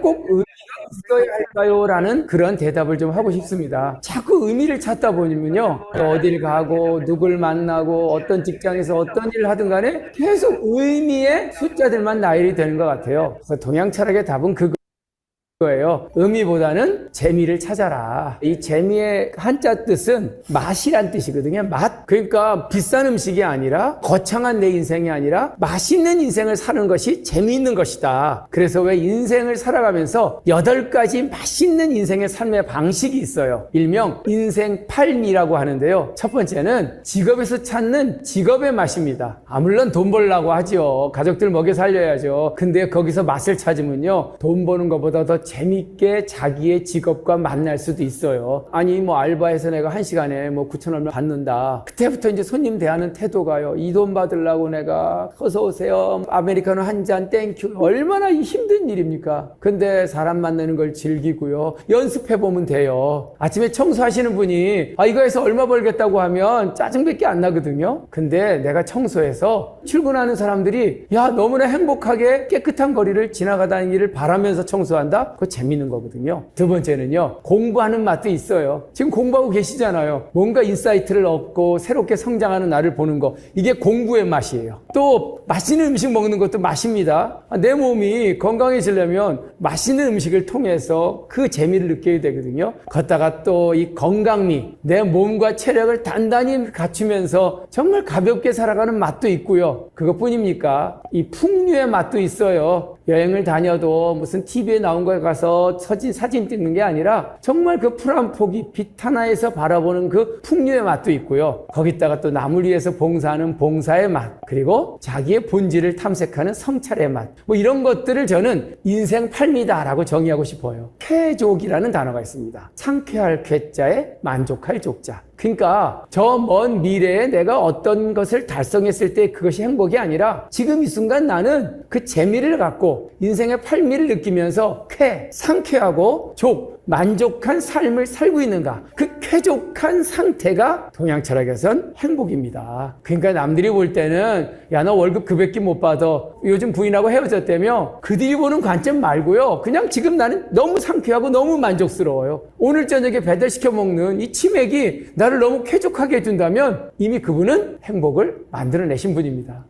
꼭 의미가 있어야 할까요? 라는 그런 대답을 좀 하고 싶습니다. 자꾸 의미를 찾다 보면요, 어딜 가고 누굴 만나고 어떤 직장에서 어떤 일을 하든 간에 계속 의미의 숫자들만 나열이 되는 것 같아요. 그래서 동양 철학의 답은 거예요. 의미보다는 재미를 찾아라. 이 재미의 한자 뜻은 맛이란 뜻이거든요. 맛. 그러니까 비싼 음식이 아니라 거창한 내 인생이 아니라 맛있는 인생을 사는 것이 재미있는 것이다. 그래서 왜 인생을 살아가면서 8가지 맛있는 인생의 삶의 방식이 있어요. 일명 인생 8미라고 하는데요. 첫 번째는 직업에서 찾는 직업의 맛입니다. 물론 돈 벌려고 하죠. 가족들 먹여 살려야죠. 근데 거기서 맛을 찾으면요, 돈 버는 것보다 더 재밌게 자기의 직업과 만날 수도 있어요. 아니 알바해서 내가 1시간에 9천 얼마 받는다. 그때부터 이제 손님 대하는 태도가요, 이 돈 받으려고 내가 어서 오세요, 아메리카노 한 잔 땡큐, 얼마나 힘든 일입니까? 근데 사람 만나는 걸 즐기고요, 연습해보면 돼요. 아침에 청소하시는 분이 이거 해서 얼마 벌겠다고 하면 짜증밖에 안 나거든요. 근데 내가 청소해서 출근하는 사람들이 너무나 행복하게 깨끗한 거리를 지나가다니기를 바라면서 청소한다? 그거 재밌는 거거든요. 두 번째는요, 공부하는 맛도 있어요. 지금 공부하고 계시잖아요. 뭔가 인사이트를 얻고 새롭게 성장하는 나를 보는 거, 이게 공부의 맛이에요. 또 맛있는 음식 먹는 것도 맛입니다. 내 몸이 건강해지려면 맛있는 음식을 통해서 그 재미를 느껴야 되거든요. 걷다가 또 이 건강미, 내 몸과 체력을 단단히 갖추면서 정말 가볍게 살아가는 맛도 있고요. 그것뿐입니까? 이 풍류의 맛도 있어요. 여행을 다녀도 무슨 TV에 나온 거에 가서 사진 찍는 게 아니라 정말 그 풀 한 포기 빛 하나에서 바라보는 그 풍류의 맛도 있고요. 거기다가 또 남을 위해서 봉사하는 봉사의 맛, 그리고 자기의 본질을 탐색하는 성찰의 맛, 이런 것들을 저는 인생 8미다라고 정의하고 싶어요. 쾌족이라는 단어가 있습니다. 상쾌할 쾌자에 만족할 족자. 그러니까 저 먼 미래에 내가 어떤 것을 달성했을 때 그것이 행복이 아니라 지금 이 순간 나는 그 재미를 갖고 인생의 8미를 느끼면서 상쾌하고 만족한 삶을 살고 있는가, 그 쾌족한 상태가 동양 철학에선 행복입니다. 그러니까 남들이 볼 때는 너 월급 그밖에 못 받아, 요즘 부인하고 헤어졌다며, 그들이 보는 관점 말고요, 그냥 지금 나는 너무 상쾌하고 너무 만족스러워요. 오늘 저녁에 배달시켜 먹는 이 치맥이 나를 너무 쾌족하게 해준다면 이미 그분은 행복을 만들어내신 분입니다.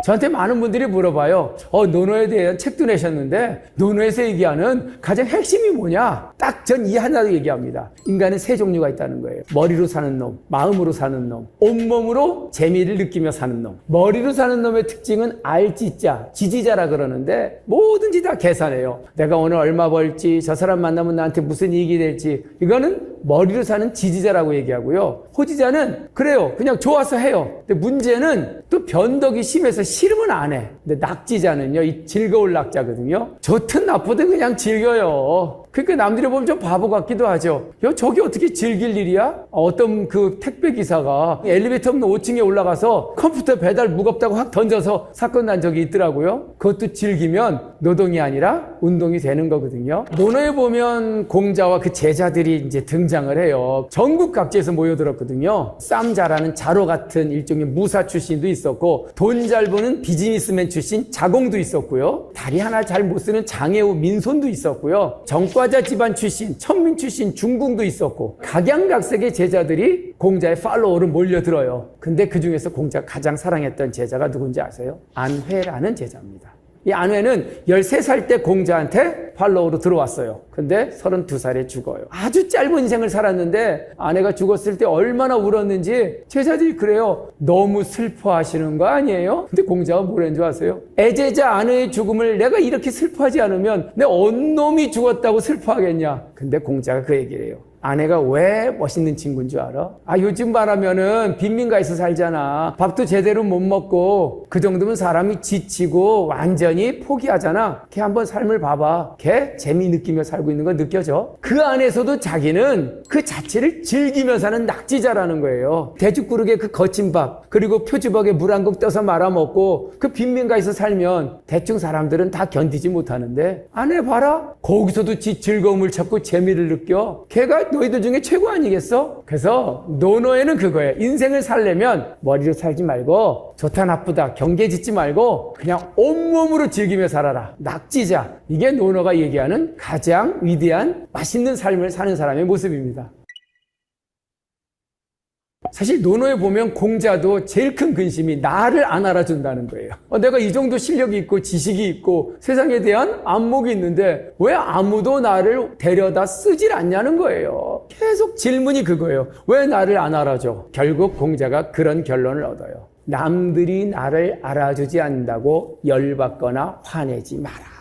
저한테 많은 분들이 물어봐요. 노노에 대한 책도 내셨는데 노노에서 얘기하는 가장 핵심이 뭐냐? 딱 전 이 하나로 얘기합니다. 인간은 세 종류가 있다는 거예요. 머리로 사는 놈, 마음으로 사는 놈, 온몸으로 재미를 느끼며 사는 놈. 머리로 사는 놈의 특징은 알지자, 지지자라 그러는데 뭐든지 다 계산해요. 내가 오늘 얼마 벌지, 저 사람 만나면 나한테 무슨 이익이 될지, 이거는 머리로 사는 지지자라고 얘기하고요. 호지자는 그래요, 그냥 좋아서 해요. 근데 문제는 또 변덕이 심해서 싫으면 안 해. 근데 낙지자는요, 이 즐거울 낙자거든요. 좋든 나쁘든 그냥 즐겨요. 그러니까 남들이 보면 좀 바보 같기도 하죠. 저게 어떻게 즐길 일이야? 어떤 그 택배 기사가 엘리베이터 없는 5층에 올라가서 컴퓨터 배달 무겁다고 확 던져서 사건 난 적이 있더라고요. 그것도 즐기면 노동이 아니라 운동이 되는 거거든요. 논어에 보면 공자와 그 제자들이 이제 등장을 해요. 전국 각지에서 모여들었거든요. 쌈자라는 자로 같은 일종의 무사 출신도 있었고, 돈 잘 버는 비즈니스맨 출신 자공도 있었고요. 다리 하나 잘 못 쓰는 장애우 민손도 있었고요. 정과자 집안 출신, 천민 출신 중궁도 있었고, 각양각색의 제자들이 공자의 팔로워로 몰려들어요. 근데 그 중에서 공자가 가장 사랑했던 제자가 누군지 아세요? 안회라는 제자입니다. 이 안회는 13살 때 공자한테 팔로우로 들어왔어요. 근데 32살에 죽어요. 아주 짧은 인생을 살았는데 아내가 죽었을 때 얼마나 울었는지 제자들이 그래요. 너무 슬퍼하시는 거 아니에요? 근데 공자가 뭐라는 줄 아세요? 애제자 아내의 죽음을 내가 이렇게 슬퍼하지 않으면 내 온몸이 죽었다고 슬퍼하겠냐? 근데 공자가 그 얘기를 해요. 아내가 왜 멋있는 친구인 줄 알아? 요즘 말하면은 빈민가에서 살잖아. 밥도 제대로 못 먹고 그 정도면 사람이 지치고 완전히 포기하잖아. 걔 한번 삶을 봐봐. 걔 재미 느끼며 살고 있는 거 느껴져? 그 안에서도 자기는 그 자체를 즐기며 사는 낙지자라는 거예요. 대죽구르게 그 거친 밥, 그리고 표주박에 물 한 곡 떠서 말아먹고 그 빈민가에서 살면 대충 사람들은 다 견디지 못하는데 아내 봐라. 거기서도 지 즐거움을 찾고 재미를 느껴. 걔가 너희들 중에 최고 아니겠어? 그래서 노노에는 그거예요. 인생을 살려면 머리로 살지 말고 좋다 나쁘다 경계 짓지 말고 그냥 온몸으로 즐기며 살아라. 낙지자. 이게 노노가 얘기하는 가장 위대한 맛있는 삶을 사는 사람의 모습입니다. 사실 노노에 보면 공자도 제일 큰 근심이 나를 안 알아준다는 거예요. 내가 이 정도 실력이 있고 지식이 있고 세상에 대한 안목이 있는데 왜 아무도 나를 데려다 쓰질 않냐는 거예요. 계속 질문이 그거예요. 왜 나를 안 알아줘? 결국 공자가 그런 결론을 얻어요. 남들이 나를 알아주지 않는다고 열받거나 화내지 마라.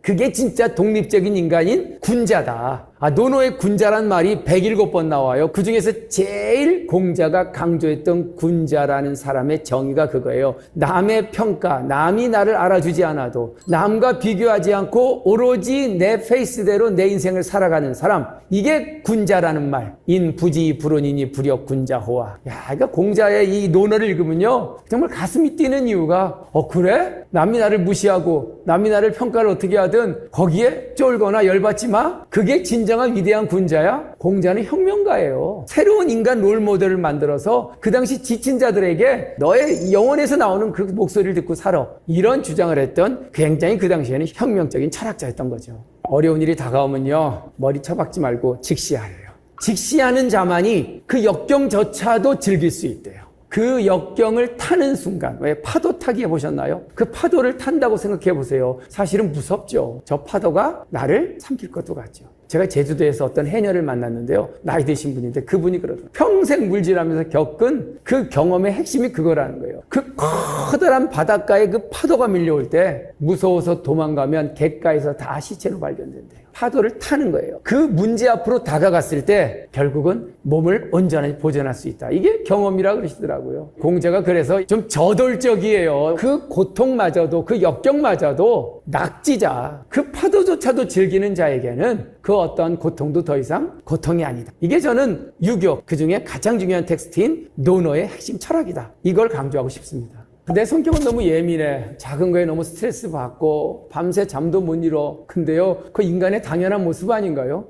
그게 진짜 독립적인 인간인 군자다. 노노의 군자란 말이 107번 나와요. 그 중에서 제일 공자가 강조했던 군자라는 사람의 정의가 그거예요. 남의 평가, 남이 나를 알아주지 않아도 남과 비교하지 않고 오로지 내 페이스대로 내 인생을 살아가는 사람. 이게 군자라는 말. 인부지 불온이니 불역 군자호와. 그러니까 공자의 이 논어를 읽으면요. 정말 가슴이 뛰는 이유가 그래? 남이 나를 무시하고 남이 나를 평가를 어떻게 하든 거기에 쫄거나 열받지 마? 그게 진정한 위대한 군자야? 공자는 혁명가예요. 새로운 인간 롤모델을 만들어서 그 당시 지친 자들에게 너의 영혼에서 나오는 그 목소리를 듣고 살아. 이런 주장을 했던 굉장히 그 당시에는 혁명적인 철학자였던 거죠. 어려운 일이 다가오면요. 머리 처박지 말고 직시하래요. 직시하는 자만이 그 역경조차도 즐길 수 있대요. 그 역경을 타는 순간, 왜 파도 타기 해보셨나요? 그 파도를 탄다고 생각해 보세요. 사실은 무섭죠. 저 파도가 나를 삼킬 것도 같죠. 제가 제주도에서 어떤 해녀를 만났는데요. 나이 드신 분인데 그분이 그러더라고요. 평생 물질하면서 겪은 그 경험의 핵심이 그거라는 거예요. 그 커다란 바닷가에 그 파도가 밀려올 때 무서워서 도망가면 갯가에서 다 시체로 발견된대요. 파도를 타는 거예요. 그 문제 앞으로 다가갔을 때 결국은 몸을 온전히 보존할 수 있다. 이게 경험이라고 그러시더라고요. 공자가 그래서 좀 저돌적이에요. 그 고통마저도 그 역경마저도 낙지자, 그 파도조차도 즐기는 자에게는 그 어떤 고통도 더 이상 고통이 아니다. 이게 저는 유교 그중에 가장 중요한 텍스트인 노노의 핵심 철학이다. 이걸 강조하고 싶습니다. 내 성격은 너무 예민해. 작은 거에 너무 스트레스 받고 밤새 잠도 못 이뤄. 근데요, 그 인간의 당연한 모습 아닌가요?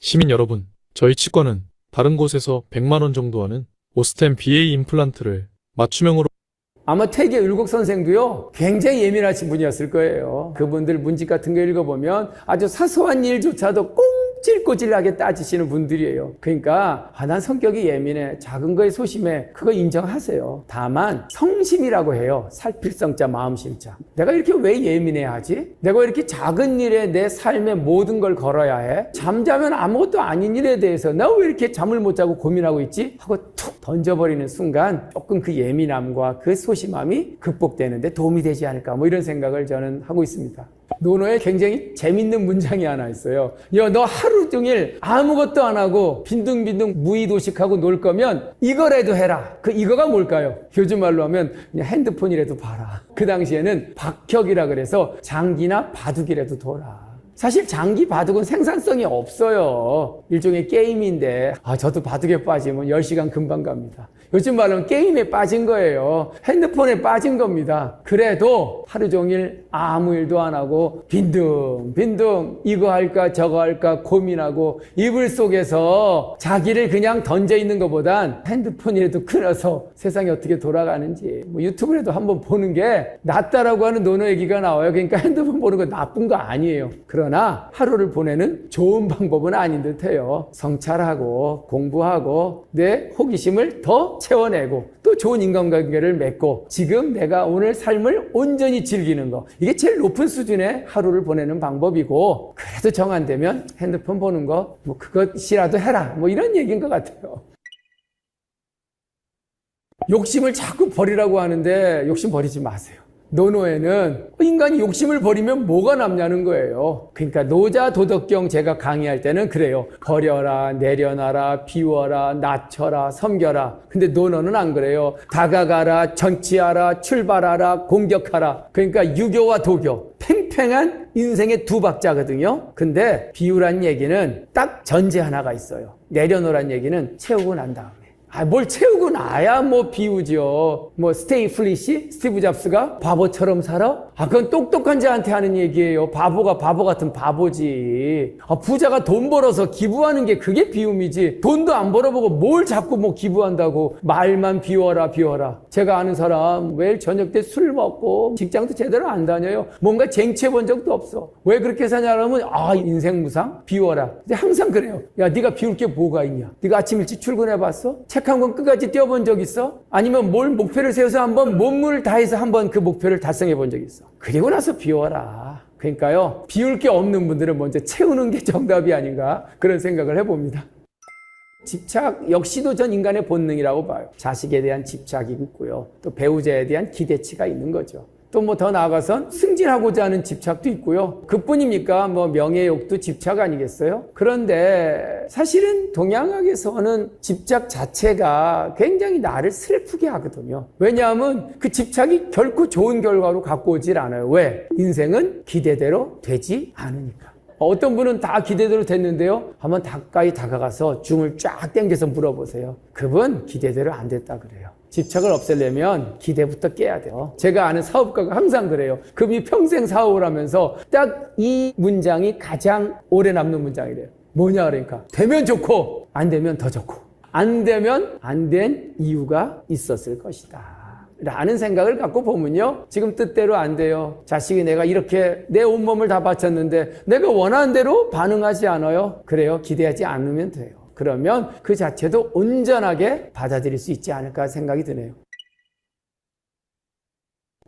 시민 여러분, 저희 치과는 다른 곳에서 100만 원 정도 하는 오스템 BA 임플란트를 맞춤형으로 아마 퇴계 율곡 선생도요, 굉장히 예민하신 분이었을 거예요. 그분들 문집 같은 거 읽어보면 아주 사소한 일조차도 꼬질꼬질하게 따지시는 분들이에요. 그러니까 난 성격이 예민해, 작은 거에 소심해, 그거 인정하세요. 다만 성심이라고 해요. 살필성자 마음심자. 내가 이렇게 왜 예민해야 하지? 내가 왜 이렇게 작은 일에 내 삶의 모든 걸 걸어야 해? 잠자면 아무것도 아닌 일에 대해서 나 왜 이렇게 잠을 못 자고 고민하고 있지? 하고 툭 던져버리는 순간 조금 그 예민함과 그 소심함이 극복되는데 도움이 되지 않을까, 뭐 이런 생각을 저는 하고 있습니다. 노노에 굉장히 재밌는 문장이 하나 있어요. 야, 너 하루 종일 아무것도 안 하고 빈둥빈둥 무의도식하고 놀 거면 이거라도 해라. 그 이거가 뭘까요? 요즘 말로 하면 그냥 핸드폰이라도 봐라. 그 당시에는 박혁이라 그래서 장기나 바둑이라도 둬라. 사실 장기 바둑은 생산성이 없어요. 일종의 게임인데 저도 바둑에 빠지면 10시간 금방 갑니다. 요즘 말로는 게임에 빠진 거예요. 핸드폰에 빠진 겁니다. 그래도 하루 종일 아무 일도 안 하고 빈둥빈둥 이거 할까 저거 할까 고민하고 이불 속에서 자기를 그냥 던져 있는 것보단 핸드폰이라도 끊어서 세상이 어떻게 돌아가는지 뭐 유튜브라도 한번 보는 게 낫다라고 하는 논어 얘기가 나와요. 그러니까 핸드폰 보는 거 나쁜 거 아니에요. 그러나 하루를 보내는 좋은 방법은 아닌 듯해요. 성찰하고 공부하고 내 호기심을 더 채워내고 또 좋은 인간관계를 맺고 지금 내가 오늘 삶을 온전히 즐기는 거, 이게 제일 높은 수준의 하루를 보내는 방법이고, 그래도 정 안 되면 핸드폰 보는 거 뭐 그것이라도 해라, 뭐 이런 얘기인 것 같아요. 욕심을 자꾸 버리라고 하는데 욕심 버리지 마세요. 노노에는 인간이 욕심을 버리면 뭐가 남냐는 거예요. 그러니까 노자 도덕경 제가 강의할 때는 그래요. 버려라, 내려놔라, 비워라, 낮춰라, 섬겨라. 근데 노노는 안 그래요. 다가가라, 전치하라, 출발하라, 공격하라. 그러니까 유교와 도교, 팽팽한 인생의 두 박자거든요. 근데 비우란 얘기는 딱 전제 하나가 있어요. 내려놓으란 얘기는 채우고 난 다음에. 뭘 채우고 나야 뭐 비우죠. 뭐 스테이 플리시, 스티브 잡스가 바보처럼 살아? 그건 똑똑한 자한테 하는 얘기예요. 바보가 바보 같은 바보지. 부자가 돈 벌어서 기부하는 게 그게 비움이지. 돈도 안 벌어보고 뭘 자꾸 뭐 기부한다고. 말만 비워라 비워라. 제가 아는 사람 매일 저녁 때 술 먹고 직장도 제대로 안 다녀요. 뭔가 쟁취해 본 적도 없어. 왜 그렇게 사냐면 인생 무상? 비워라. 근데 항상 그래요. 야, 네가 비울 게 뭐가 있냐? 네가 아침 일찍 출근해봤어? 책 한 권 끝까지 떼어본 적 있어? 아니면 뭘 목표를 세워서 한번 몸을 다해서 한번 그 목표를 달성해 본 적 있어? 그리고 나서 비워라. 그러니까요, 비울 게 없는 분들은 먼저 채우는 게 정답이 아닌가 그런 생각을 해봅니다. 집착 역시도 전 인간의 본능이라고 봐요. 자식에 대한 집착이 있고요. 또 배우자에 대한 기대치가 있는 거죠. 또 뭐 더 나아가선 승진하고자 하는 집착도 있고요. 그뿐입니까? 뭐 명예욕도 집착 아니겠어요? 그런데 사실은 동양학에서는 집착 자체가 굉장히 나를 슬프게 하거든요. 왜냐하면 그 집착이 결코 좋은 결과로 갖고 오질 않아요. 왜? 인생은 기대대로 되지 않으니까. 어떤 분은 다 기대대로 됐는데요. 한번 가까이 다가가서 줌을 쫙 당겨서 물어보세요. 그분 기대대로 안 됐다 그래요. 집착을 없애려면 기대부터 깨야 돼요. 제가 아는 사업가가 항상 그래요. 그분이 평생 사업을 하면서 딱 이 문장이 가장 오래 남는 문장이래요. 뭐냐 그러니까 되면 좋고 안 되면 더 좋고 안 되면 안 된 이유가 있었을 것이다 라는 생각을 갖고 보면요, 지금 뜻대로 안 돼요. 자식이 내가 이렇게 내 온몸을 다 바쳤는데 내가 원하는 대로 반응하지 않아요. 그래요, 기대하지 않으면 돼요. 그러면 그 자체도 온전하게 받아들일 수 있지 않을까 생각이 드네요.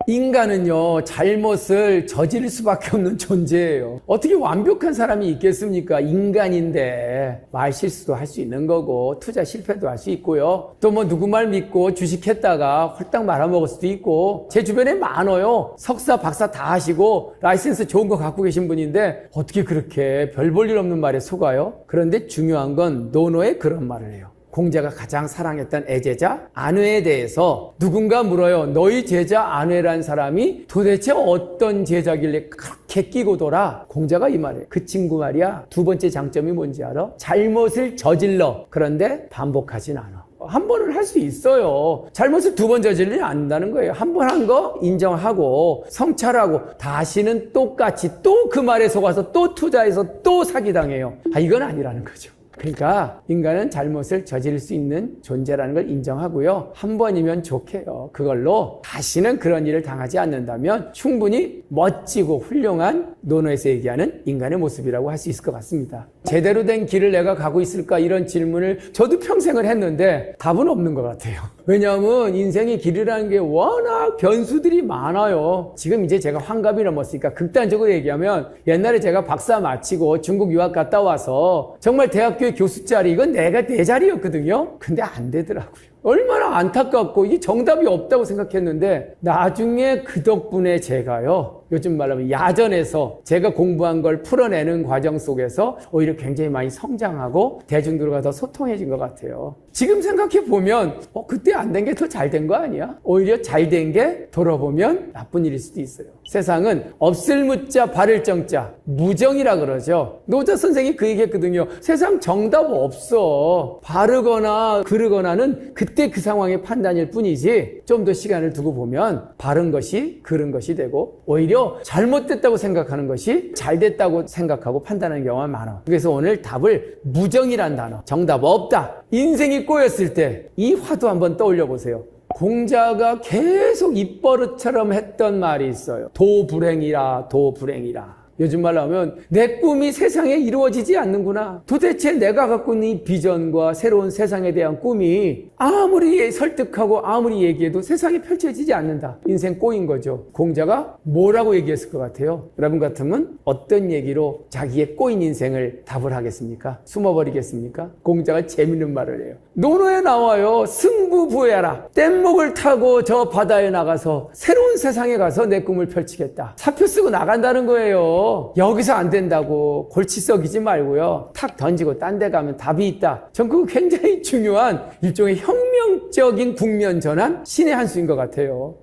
인간은요, 잘못을 저지를 수밖에 없는 존재예요. 어떻게 완벽한 사람이 있겠습니까? 인간인데 말 실수도 할 수 있는 거고 투자 실패도 할 수 있고요. 또 뭐 누구 말 믿고 주식했다가 홀딱 말아먹을 수도 있고. 제 주변에 많아요. 석사 박사 다 하시고 라이센스 좋은 거 갖고 계신 분인데 어떻게 그렇게 별 볼 일 없는 말에 속아요? 그런데 중요한 건 노노의 그런 말을 해요. 공자가 가장 사랑했던 애제자 아뇌에 대해서 누군가 물어요. 너희 제자 아뇌란 사람이 도대체 어떤 제자길래 그렇게 끼고 돌아? 공자가 이 말이에요. 그 친구 말이야, 두 번째 장점이 뭔지 알아? 잘못을 저질러. 그런데 반복하진 않아. 한 번은 할 수 있어요. 잘못을 두 번 저지르지 않는다는 거예요. 한 번 한 거 인정하고 성찰하고 다시는 똑같이 또 그 말에 속아서 또 투자해서 또 사기당해요. 이건 아니라는 거죠. 그러니까 인간은 잘못을 저지를 수 있는 존재라는 걸 인정하고요. 한 번이면 좋게요. 그걸로 다시는 그런 일을 당하지 않는다면 충분히 멋지고 훌륭한 노노에서 얘기하는 인간의 모습이라고 할 수 있을 것 같습니다. 제대로 된 길을 내가 가고 있을까? 이런 질문을 저도 평생을 했는데 답은 없는 것 같아요. 왜냐하면 인생의 길이라는 게 워낙 변수들이 많아요. 지금 이제 제가 환갑이 넘었으니까 극단적으로 얘기하면 옛날에 제가 박사 마치고 중국 유학 갔다 와서 정말 대학교의 교수 자리, 이건 내 자리였거든요. 근데 안 되더라고요. 얼마나 안타깝고 이게 정답이 없다고 생각했는데 나중에 그 덕분에 제가요, 요즘 말하면 야전에서 제가 공부한 걸 풀어내는 과정 속에서 오히려 굉장히 많이 성장하고 대중들과 더 소통해진 것 같아요. 지금 생각해보면 그때 안 된 게 더 잘 된 거 아니야? 오히려 잘 된 게 돌아보면 나쁜 일일 수도 있어요. 세상은 없을 무자 바를 정자 무정이라 그러죠. 노자 선생이 그 얘기했거든요. 세상 정답 없어. 바르거나 그르거나는 그때 그 상황의 판단일 뿐이지 좀 더 시간을 두고 보면 바른 것이 그른 것이 되고 오히려 잘못됐다고 생각하는 것이 잘됐다고 생각하고 판단하는 경우가 많아. 그래서 오늘 답을 무정이란 단어, 정답 없다. 인생이 꼬였을 때 이 화두 한번 떠올려 보세요. 공자가 계속 입버릇처럼 했던 말이 있어요. 도불행이라 도불행이라. 요즘 말로 하면 내 꿈이 세상에 이루어지지 않는구나. 도대체 내가 갖고 있는 이 비전과 새로운 세상에 대한 꿈이 아무리 설득하고 아무리 얘기해도 세상에 펼쳐지지 않는다. 인생 꼬인 거죠. 공자가 뭐라고 얘기했을 것 같아요? 여러분 같으면 어떤 얘기로 자기의 꼬인 인생을 답을 하겠습니까? 숨어버리겠습니까? 공자가 재밌는 말을 해요. 논어에 나와요. 승부부여라. 뗏목을 타고 저 바다에 나가서 새로운 세상에 가서 내 꿈을 펼치겠다. 사표 쓰고 나간다는 거예요. 여기서 안 된다고 골치 썩이지 말고요. 탁 던지고 딴 데 가면 답이 있다. 전 그거 굉장히 중요한 일종의 혁명적인 국면 전환, 신의 한 수인 것 같아요.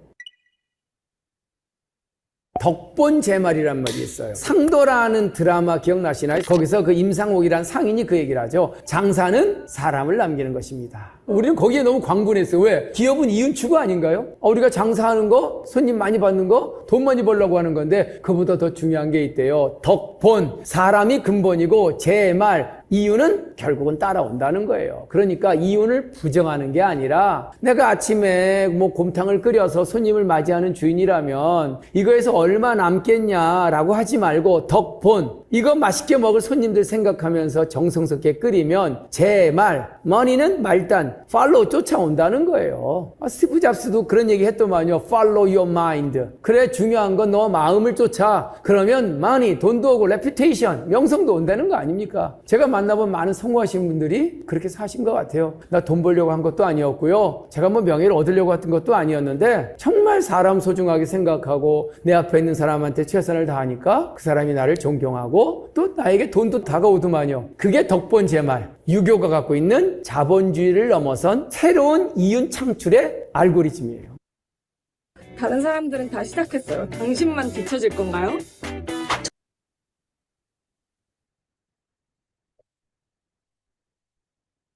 덕본 제말이란 말이 있어요. 상도라는 드라마 기억나시나요? 거기서 그 임상옥이란 상인이 그 얘기를 하죠. 장사는 사람을 남기는 것입니다. 우리는 거기에 너무 광분했어요. 왜? 기업은 이윤 추구 아닌가요? 우리가 장사하는 거, 손님 많이 받는 거, 돈 많이 벌려고 하는 건데 그보다 더 중요한 게 있대요. 덕본. 사람이 근본이고 제 말, 이윤은 결국은 따라온다는 거예요. 그러니까 이윤을 부정하는 게 아니라 내가 아침에 뭐 곰탕을 끓여서 손님을 맞이하는 주인이라면 이거에서 얼마 남겠냐라고 하지 말고 덕본. 이거 맛있게 먹을 손님들 생각하면서 정성스럽게 끓이면 제 말, 머니는 말단, 팔로우 쫓아온다는 거예요. 스티브 잡스도 그런 얘기 했더만요. Follow your mind. 그래 중요한 건 너 마음을 쫓아. 그러면 money, 돈도 오고 reputation, 명성도 온다는 거 아닙니까? 제가 만나본 많은 성공하신 분들이 그렇게 사신 것 같아요. 나 돈 벌려고 한 것도 아니었고요. 제가 뭐 명예를 얻으려고 했던 것도 아니었는데 정말 사람 소중하게 생각하고 내 앞에 있는 사람한테 최선을 다하니까 그 사람이 나를 존경하고 또 나에게 돈도 다가오더만요. 그게 덕본 제 말. 유교가 갖고 있는 자본주의를 넘어선 새로운 이윤 창출의 알고리즘이에요. 다른 사람들은 다 시작했어요. 당신만 뒤처질 건가요?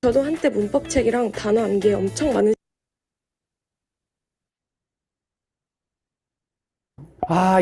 저도 한때 문법책이랑 단어 암기에 엄청 많은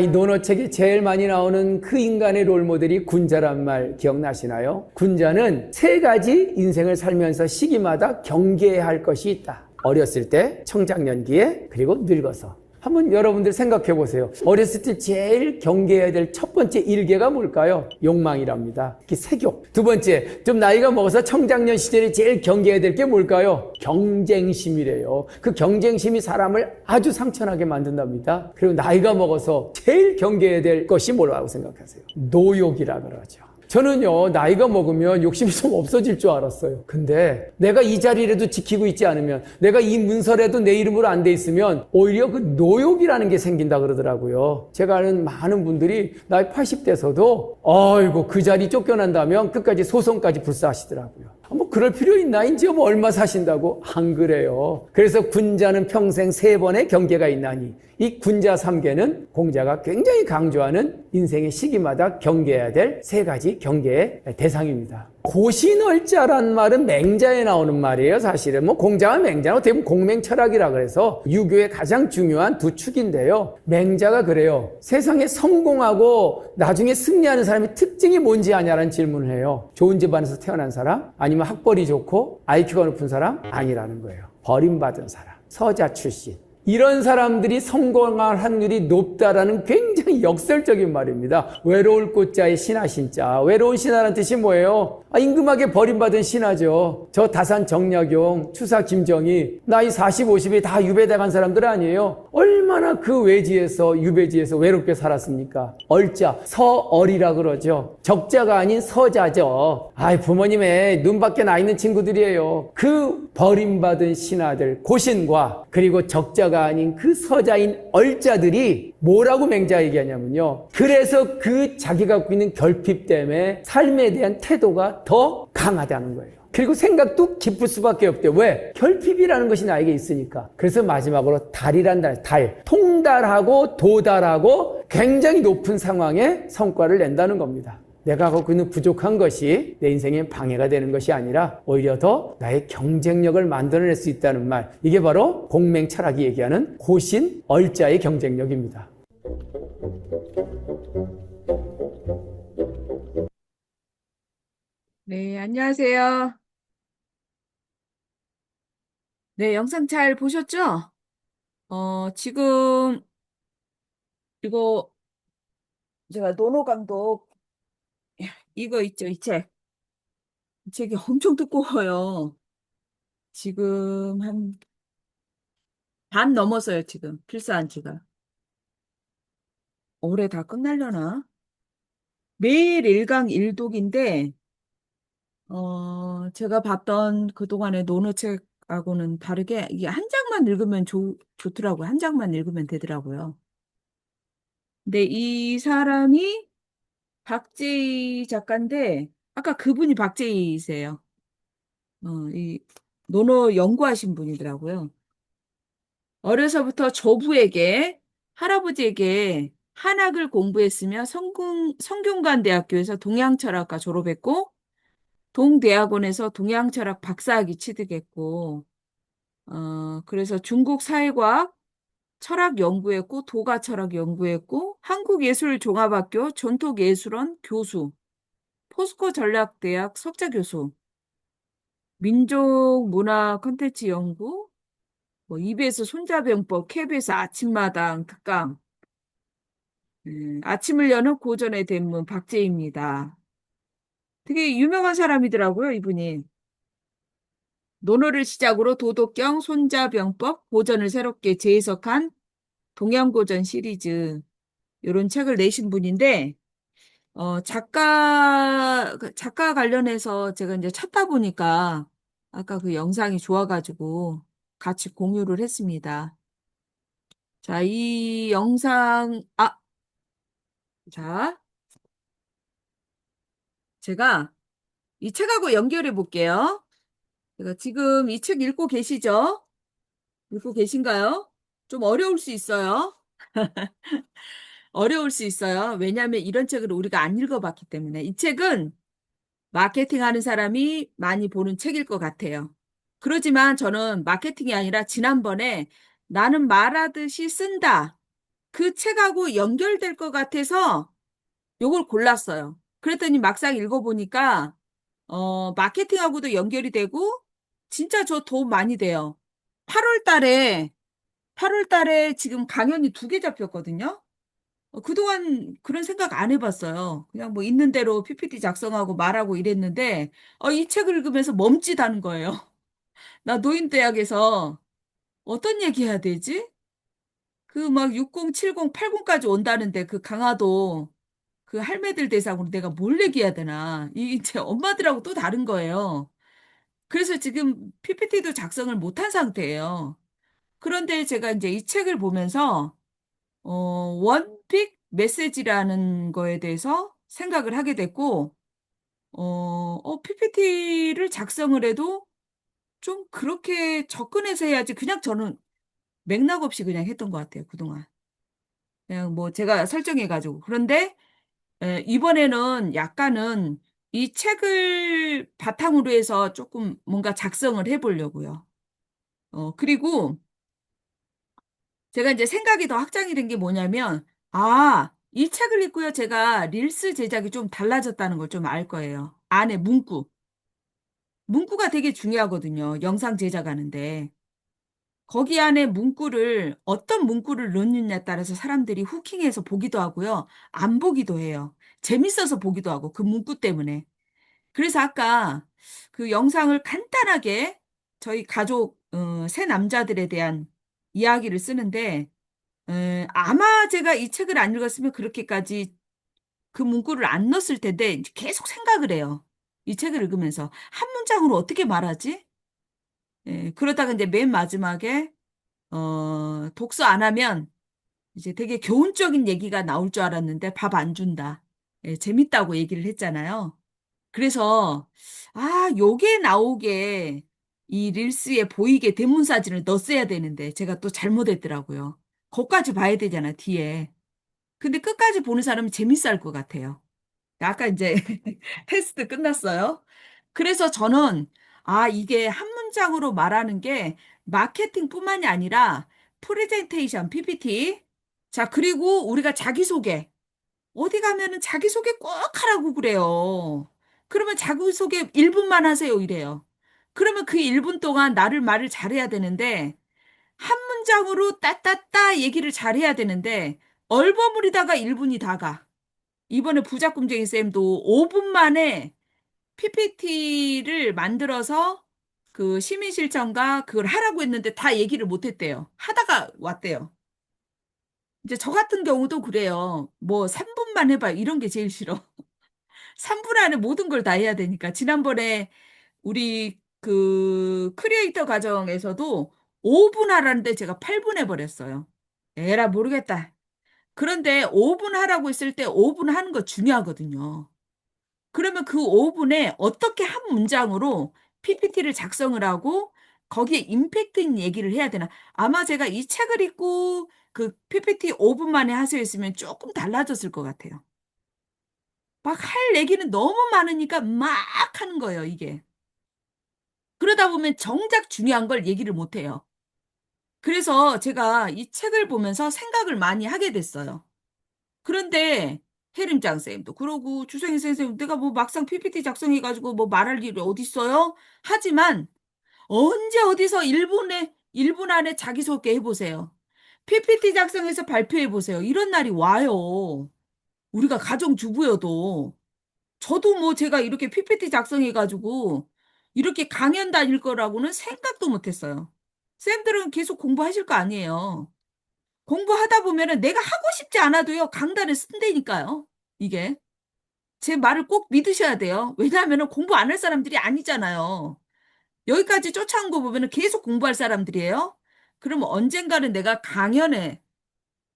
이 논어책에 제일 많이 나오는 그 인간의 롤모델이 군자란 말 기억나시나요? 군자는 세 가지 인생을 살면서 시기마다 경계해야 할 것이 있다. 어렸을 때, 청장년기에, 그리고 늙어서. 한번 여러분들 생각해 보세요. 어렸을 때 제일 경계해야 될 첫 번째 일계가 뭘까요? 욕망이랍니다. 특히 색욕. 두 번째, 좀 나이가 먹어서 청장년 시절에 제일 경계해야 될 게 뭘까요? 경쟁심이래요. 그 경쟁심이 사람을 아주 상처나게 만든답니다. 그리고 나이가 먹어서 제일 경계해야 될 것이 뭐라고 생각하세요? 노욕이라 그러죠. 저는요, 나이가 먹으면 욕심이 좀 없어질 줄 알았어요. 근데 내가 이 자리라도 지키고 있지 않으면, 내가 이 문서라도 내 이름으로 안 돼 있으면 오히려 그 노욕이라는 게 생긴다 그러더라고요. 제가 아는 많은 분들이 나이 80대에서도 아이고 그 자리 쫓겨난다면 끝까지 소송까지 불사하시더라고요. 뭐 그럴 필요 있나? 이제 뭐 얼마 사신다고? 안 그래요. 그래서 군자는 평생 3번의 경계가 있나니 이 군자 3계는 공자가 굉장히 강조하는 인생의 시기마다 경계해야 될 3가지 경계의 대상입니다. 고신얼자란 말은 맹자에 나오는 말이에요. 사실은 뭐 공자와 맹자는 어떻게 보면 공맹철학이라 그래서 유교의 가장 중요한 두 축인데요. 맹자가 그래요. 세상에 성공하고 나중에 승리하는 사람의 특징이 뭔지 아냐라는 질문을 해요. 좋은 집안에서 태어난 사람? 아니면 학벌이 좋고 IQ가 높은 사람? 아니라는 거예요. 버림받은 사람, 서자 출신. 이런 사람들이 성공할 확률이 높다라는 굉장히 역설적인 말입니다. 외로울 꽃자의 신하 신자. 외로운 신하라는 뜻이 뭐예요? 임금에게 버림받은 신하죠. 저 다산 정약용, 추사 김정희, 나이 40, 50이 다 유배돼 간 사람들 아니에요? 얼마나 그 외지에서, 유배지에서 외롭게 살았습니까? 얼자, 서얼이라 그러죠. 적자가 아닌 서자죠. 부모님의 눈밖에 나 있는 친구들이에요. 그 버림받은 신하들, 고신과 그리고 적자가 아닌 그 서자인 얼자들이 뭐라고 맹자 얘기하냐면요. 그래서 그 자기가 갖고 있는 결핍 때문에 삶에 대한 태도가 더 강하다는 거예요. 그리고 생각도 깊을 수밖에 없대요. 왜? 결핍이라는 것이 나에게 있으니까. 그래서 마지막으로 달이란 달. 통달하고 도달하고 굉장히 높은 상황에 성과를 낸다는 겁니다. 내가 갖고 있는 부족한 것이 내 인생에 방해가 되는 것이 아니라 오히려 더 나의 경쟁력을 만들어낼 수 있다는 말. 이게 바로 공맹 철학이 얘기하는 고신 얼자의 경쟁력입니다. 네, 안녕하세요. 네, 영상 잘 보셨죠? 지금 이거 제가 노노강독 이거 있죠, 이 책. 이 책이 엄청 두꺼워요. 지금 한 반 넘었어요, 지금 필사한 지가. 올해 다 끝나려나? 매일 1강 1독인데 제가 봤던 그동안의 노노책하고는 다르게 이게 한 장만 읽으면 좋더라고요. 한 장만 읽으면 되더라고요. 근데 이 사람이 박재희 작가인데 아까 그분이 박재희이세요. 이 논어 연구하신 분이더라고요. 어려서부터 조부에게 할아버지에게 한학을 공부했으며 성균관대학교에서 동양철학과 졸업했고 동대학원에서 동양철학 박사학위 취득했고 그래서 중국 사회과학 철학 연구했고, 도가 철학 연구했고, 한국예술종합학교 전통예술원 교수, 포스코 전략대학 석좌 교수, 민족문화 콘텐츠 연구, 뭐 EBS 손자병법, KBS 아침마당 특강, 아침을 여는 고전의 대문 박제입니다. 되게 유명한 사람이더라고요, 이분이. 논어를 시작으로 도덕경, 손자병법, 고전을 새롭게 재해석한 동양고전 시리즈 이런 책을 내신 분인데 작가 관련해서 제가 이제 찾다 보니까 아까 그 영상이 좋아가지고 같이 공유를 했습니다. 자, 이 영상, 자, 제가 이 책하고 연결해 볼게요. 제가 지금 이 책 읽고 계시죠? 읽고 계신가요? 좀 어려울 수 있어요. 어려울 수 있어요. 왜냐하면 이런 책을 우리가 안 읽어봤기 때문에. 이 책은 마케팅하는 사람이 많이 보는 책일 것 같아요. 그러지만 저는 마케팅이 아니라 지난번에 나는 말하듯이 쓴다. 그 책하고 연결될 것 같아서 요걸 골랐어요. 그랬더니 막상 읽어보니까 마케팅하고도 연결이 되고 진짜 저 도움 많이 돼요. 8월 달에 8월 달에 지금 강연이 2개 잡혔거든요. 그동안 그런 생각 안 해봤어요. 그냥 뭐 있는 대로 PPT 작성하고 말하고 이랬는데, 이 책을 읽으면서 멈칫하는 거예요. 나 노인대학에서 어떤 얘기 해야 되지? 그 막 60, 70, 80까지 온다는데 그 강화도 그 할매들 대상으로 내가 뭘 얘기해야 되나. 이제 엄마들하고 또 다른 거예요. 그래서 지금 PPT도 작성을 못한 상태예요. 그런데 제가 이제 이 책을 보면서 원픽 메시지라는 거에 대해서 생각을 하게 됐고, PPT를 작성을 해도 좀 그렇게 접근해서 해야지. 그냥 저는 맥락 없이 그냥 했던 것 같아요, 그동안. 그냥 뭐 제가 설정해가지고. 그런데, 이번에는 약간은 이 책을 바탕으로 해서 조금 뭔가 작성을 해보려고요. 그리고 제가 이제 생각이 더 확장이 된 게 뭐냐면, 이 책을 읽고요. 제가 릴스 제작이 좀 달라졌다는 걸 좀 알 거예요. 안에 문구. 문구가 되게 중요하거든요. 영상 제작하는데. 거기 안에 문구를, 어떤 문구를 넣느냐에 따라서 사람들이 후킹해서 보기도 하고요. 안 보기도 해요. 재밌어서 보기도 하고, 그 문구 때문에. 그래서 아까 그 영상을 간단하게 저희 가족, 세 남자들에 대한 이야기를 쓰는데, 아마 제가 이 책을 안 읽었으면 그렇게까지 그 문구를 안 넣었을 텐데 이제 계속 생각을 해요. 이 책을 읽으면서 한 문장으로 어떻게 말하지? 그러다가 이제 맨 마지막에 독서 안 하면 이제 되게 교훈적인 얘기가 나올 줄 알았는데 밥 안 준다. 재밌다고 얘기를 했잖아요. 그래서 요게 나오게 이 릴스에 보이게 대문 사진을 넣었어야 되는데 제가 또 잘못했더라고요. 거기까지 봐야 되잖아, 뒤에. 근데 끝까지 보는 사람은 재밌어 할 것 같아요. 아까 이제 테스트 끝났어요. 그래서 저는 이게 한 문장으로 말하는 게 마케팅뿐만이 아니라 프레젠테이션, PPT. 자, 그리고 우리가 자기소개. 어디 가면은 자기소개 꼭 하라고 그래요. 그러면 자기소개 1분만 하세요, 이래요. 그러면 그 1분 동안 나를 말을 잘해야 되는데 한 문장으로 따따따 얘기를 잘해야 되는데 얼버무리다가 1분이 다 가. 이번에 부자꿈쟁이 쌤도 5분 만에 PPT를 만들어서 그 시민실천가 그걸 하라고 했는데 다 얘기를 못했대요. 하다가 왔대요. 이제 저 같은 경우도 그래요. 뭐 3분만 해봐요. 이런 게 제일 싫어. 3분 안에 모든 걸 다 해야 되니까. 지난번에 우리 그 크리에이터 과정에서도 5분 하라는데 제가 8분 해버렸어요. 에라 모르겠다. 그런데 5분 하라고 했을 때 5분 하는 거 중요하거든요. 그러면 그 5분에 어떻게 한 문장으로 PPT를 작성을 하고 거기에 임팩트 있는 얘기를 해야 되나? 아마 제가 이 책을 읽고 그 PPT 5분 만에 하세요 했으면 조금 달라졌을 것 같아요. 막 할 얘기는 너무 많으니까 막 하는 거예요, 이게. 그러다 보면 정작 중요한 걸 얘기를 못 해요. 그래서 제가 이 책을 보면서 생각을 많이 하게 됐어요. 그런데 혜림장 쌤도 그러고 주성희 선생님 내가 뭐 막상 PPT 작성해가지고 뭐 말할 일이 어딨어요? 하지만 언제 어디서 1분 안에 자기소개 해보세요. PPT 작성해서 발표해보세요. 이런 날이 와요. 우리가 가정주부여도. 저도 뭐 제가 이렇게 PPT 작성해가지고 이렇게 강연 다닐 거라고는 생각도 못했어요. 쌤들은 계속 공부하실 거 아니에요. 공부하다 보면은 내가 하고 싶지 않아도요, 강단을 쓴다니까요. 이게. 제 말을 꼭 믿으셔야 돼요. 왜냐하면은 공부 안 할 사람들이 아니잖아요. 여기까지 쫓아온 거 보면은 계속 공부할 사람들이에요. 그러면 언젠가는 내가 강연에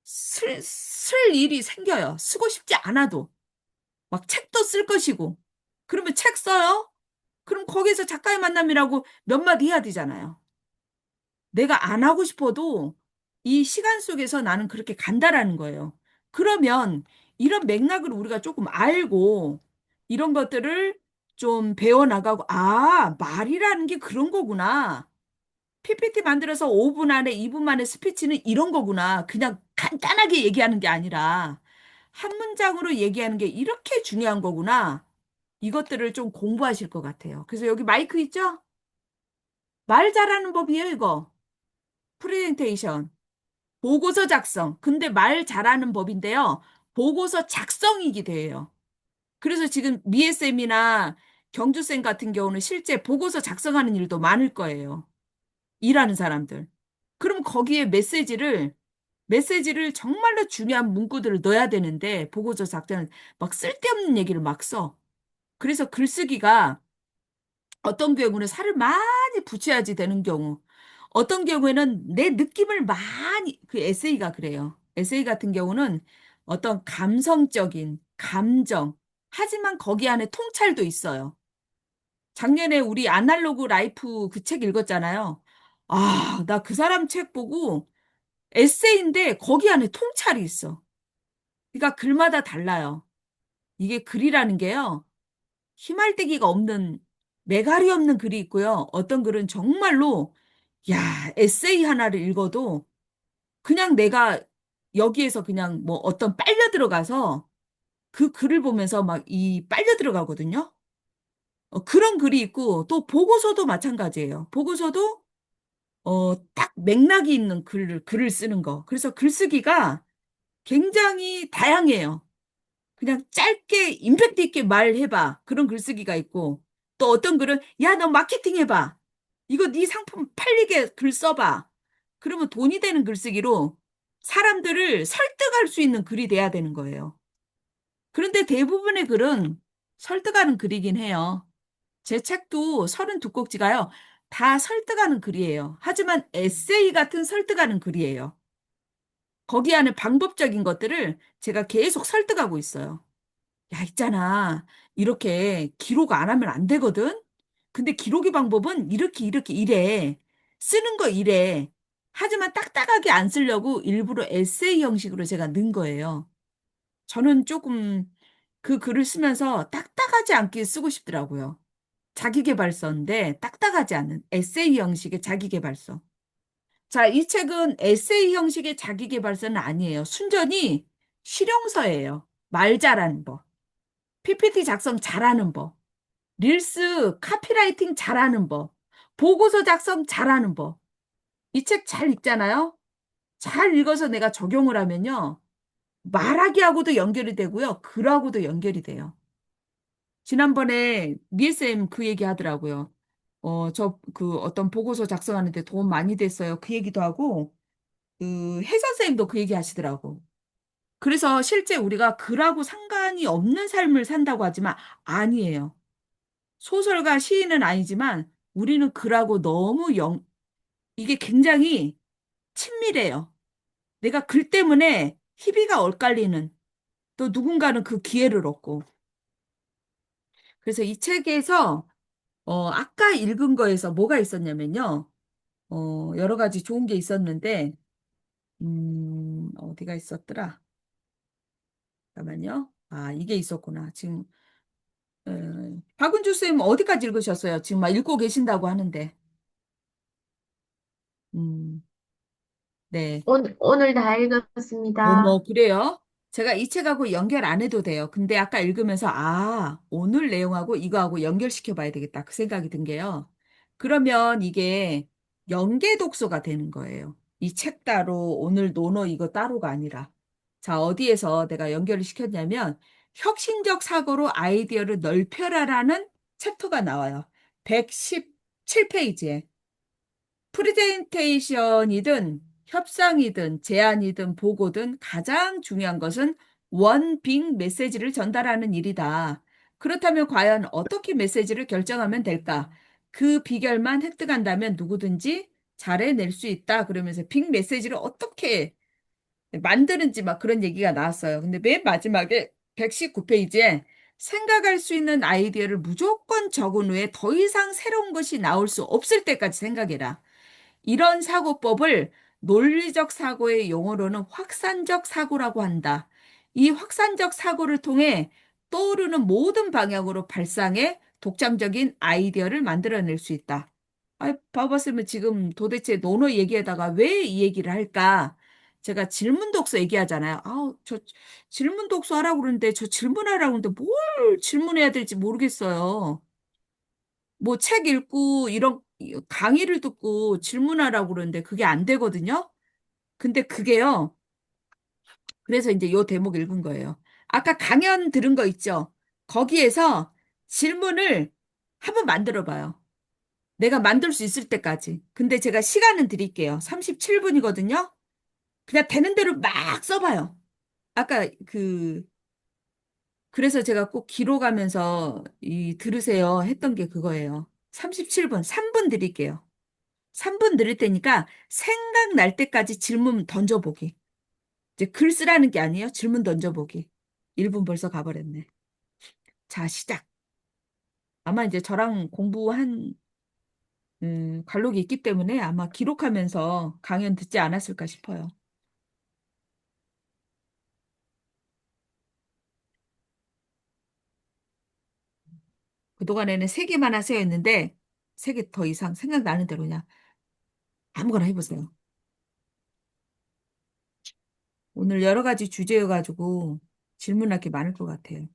쓸 일이 생겨요. 쓰고 싶지 않아도. 막 책도 쓸 것이고. 그러면 책 써요? 그럼 거기서 작가의 만남이라고 몇 마디 해야 되잖아요. 내가 안 하고 싶어도 이 시간 속에서 나는 그렇게 간다라는 거예요. 그러면 이런 맥락을 우리가 조금 알고 이런 것들을 좀 배워나가고, 아, 말이라는 게 그런 거구나. PPT 만들어서 5분 안에, 2분 만에 스피치는 이런 거구나. 그냥 간단하게 얘기하는 게 아니라 한 문장으로 얘기하는 게 이렇게 중요한 거구나. 이것들을 좀 공부하실 것 같아요. 그래서 여기 마이크 있죠? 말 잘하는 법이에요, 이거. 프레젠테이션. 보고서 작성. 근데 말 잘하는 법인데요. 보고서 작성이기 돼요. 그래서 지금 미애쌤이나 경주쌤 같은 경우는 실제 보고서 작성하는 일도 많을 거예요. 일하는 사람들. 그럼 거기에 메시지를 정말로 중요한 문구들을 넣어야 되는데, 보고서 작성은 막 쓸데없는 얘기를 막 써. 그래서 글쓰기가 어떤 경우는 살을 많이 붙여야지 되는 경우, 어떤 경우에는 내 느낌을 많이, 그 에세이가 그래요. 에세이 같은 경우는 어떤 감성적인 감정, 하지만 거기 안에 통찰도 있어요. 작년에 우리 아날로그 라이프 그 책 읽었잖아요. 아, 나 그 사람 책 보고 에세이인데 거기 안에 통찰이 있어. 그러니까 글마다 달라요. 이게 글이라는 게요. 희말대기가 없는, 매갈이 없는 글이 있고요. 어떤 글은 정말로, 야, 에세이 하나를 읽어도 그냥 내가 여기에서 그냥 뭐 어떤 빨려 들어가서 그 글을 보면서 막 이 빨려 들어가거든요. 그런 글이 있고 또 보고서도 마찬가지예요. 보고서도 딱 맥락이 있는 글을 쓰는 거. 그래서 글쓰기가 굉장히 다양해요. 그냥 짧게 임팩트 있게 말해봐. 그런 글쓰기가 있고 또 어떤 글은 야, 너 마케팅 해봐. 이거 네 상품 팔리게 글 써봐. 그러면 돈이 되는 글쓰기로 사람들을 설득할 수 있는 글이 돼야 되는 거예요. 그런데 대부분의 글은 설득하는 글이긴 해요. 제 책도 32꼭지가요. 다 설득하는 글이에요. 하지만 에세이 같은 설득하는 글이에요. 거기 안에 방법적인 것들을 제가 계속 설득하고 있어요. 야, 있잖아. 이렇게 기록 안 하면 안 되거든? 근데 기록의 방법은 이렇게 이래. 쓰는 거 이래. 하지만 딱딱하게 안 쓰려고 일부러 에세이 형식으로 제가 넣은 거예요. 저는 조금 그 글을 쓰면서 딱딱하지 않게 쓰고 싶더라고요. 자기계발서인데 딱딱하지 않은 에세이 형식의 자기계발서. 자, 이 책은 에세이 형식의 자기계발서는 아니에요. 순전히 실용서예요. 말 잘하는 법, PPT 작성 잘하는 법, 릴스 카피라이팅 잘하는 법, 보고서 작성 잘하는 법. 이 책 잘 읽잖아요. 잘 읽어서 내가 적용을 하면요. 말하기하고도 연결이 되고요. 글하고도 연결이 돼요. 지난번에 미애쌤 그 얘기 하더라고요. 그 어떤 보고서 작성하는데 도움 많이 됐어요. 그 얘기도 하고, 그 혜 선생님도 그 얘기 하시더라고. 그래서 실제 우리가 글하고 상관이 없는 삶을 산다고 하지만 아니에요. 소설가 시인은 아니지만 우리는 글하고 너무 이게 굉장히 친밀해요. 내가 글 때문에 희비가 엇갈리는, 또 누군가는 그 기회를 얻고. 그래서 이 책에서 아까 읽은 거에서 뭐가 있었냐면요. 여러 가지 좋은 게 있었는데, 어디가 있었더라? 잠깐만요. 아, 이게 있었구나. 지금, 어, 박은주 쌤 어디까지 읽으셨어요? 지금 막 읽고 계신다고 하는데. 음, 네. 오늘 다 읽었습니다. 어머, 그래요? 제가 이 책하고 연결 안 해도 돼요. 근데 아까 읽으면서, 아, 오늘 내용하고 이거하고 연결시켜 봐야 되겠다. 그 생각이 든 게요. 그러면 이게 연계 독서가 되는 거예요. 이 책 따로, 오늘 논어 이거 따로가 아니라. 자, 어디에서 내가 연결을 시켰냐면, 혁신적 사고로 아이디어를 넓혀라라는 챕터가 나와요. 117페이지에. 프레젠테이션이든 협상이든 제안이든 보고든 가장 중요한 것은 원 빅 메시지를 전달하는 일이다. 그렇다면 과연 어떻게 메시지를 결정하면 될까? 그 비결만 획득한다면 누구든지 잘해낼 수 있다. 그러면서 빅 메시지를 어떻게 만드는지 막 그런 얘기가 나왔어요. 근데 맨 마지막에 119페이지에 생각할 수 있는 아이디어를 무조건 적은 후에 더 이상 새로운 것이 나올 수 없을 때까지 생각해라. 이런 사고법을 논리적 사고의 용어로는 확산적 사고라고 한다. 이 확산적 사고를 통해 떠오르는 모든 방향으로 발상해 독창적인 아이디어를 만들어낼 수 있다. 아, 봐봤으면 지금 도대체 논어 얘기에다가 왜 이 얘기를 할까? 제가 질문 독서 얘기하잖아요. 저 질문 독서 하라고 그러는데 저 질문하라고 그러는데 뭘 질문해야 될지 모르겠어요. 뭐 책 읽고 이런 강의를 듣고 질문하라고 그러는데 그게 안 되거든요. 근데 그게요. 그래서 이제 요 대목 읽은 거예요. 아까 강연 들은 거 있죠? 거기에서 질문을 한번 만들어 봐요. 내가 만들 수 있을 때까지. 근데 제가 시간은 드릴게요. 37분이거든요. 그냥 되는 대로 막 써봐요. 아까 그래서 제가 꼭 기록하면서 들으세요 했던 게 그거예요. 37분, 3분 드릴게요. 3분 드릴 테니까 생각날 때까지 질문 던져보기. 이제 글 쓰라는 게 아니에요. 질문 던져보기. 1분 벌써 가버렸네. 자, 시작. 아마 이제 저랑 공부한 관록이 있기 때문에 아마 기록하면서 강연 듣지 않았을까 싶어요. 그동안에는 세 개만 하세요 했는데 세 개 더 이상 생각나는 대로 그냥 아무거나 해보세요. 오늘 여러 가지 주제여가지고 질문할 게 많을 것 같아요.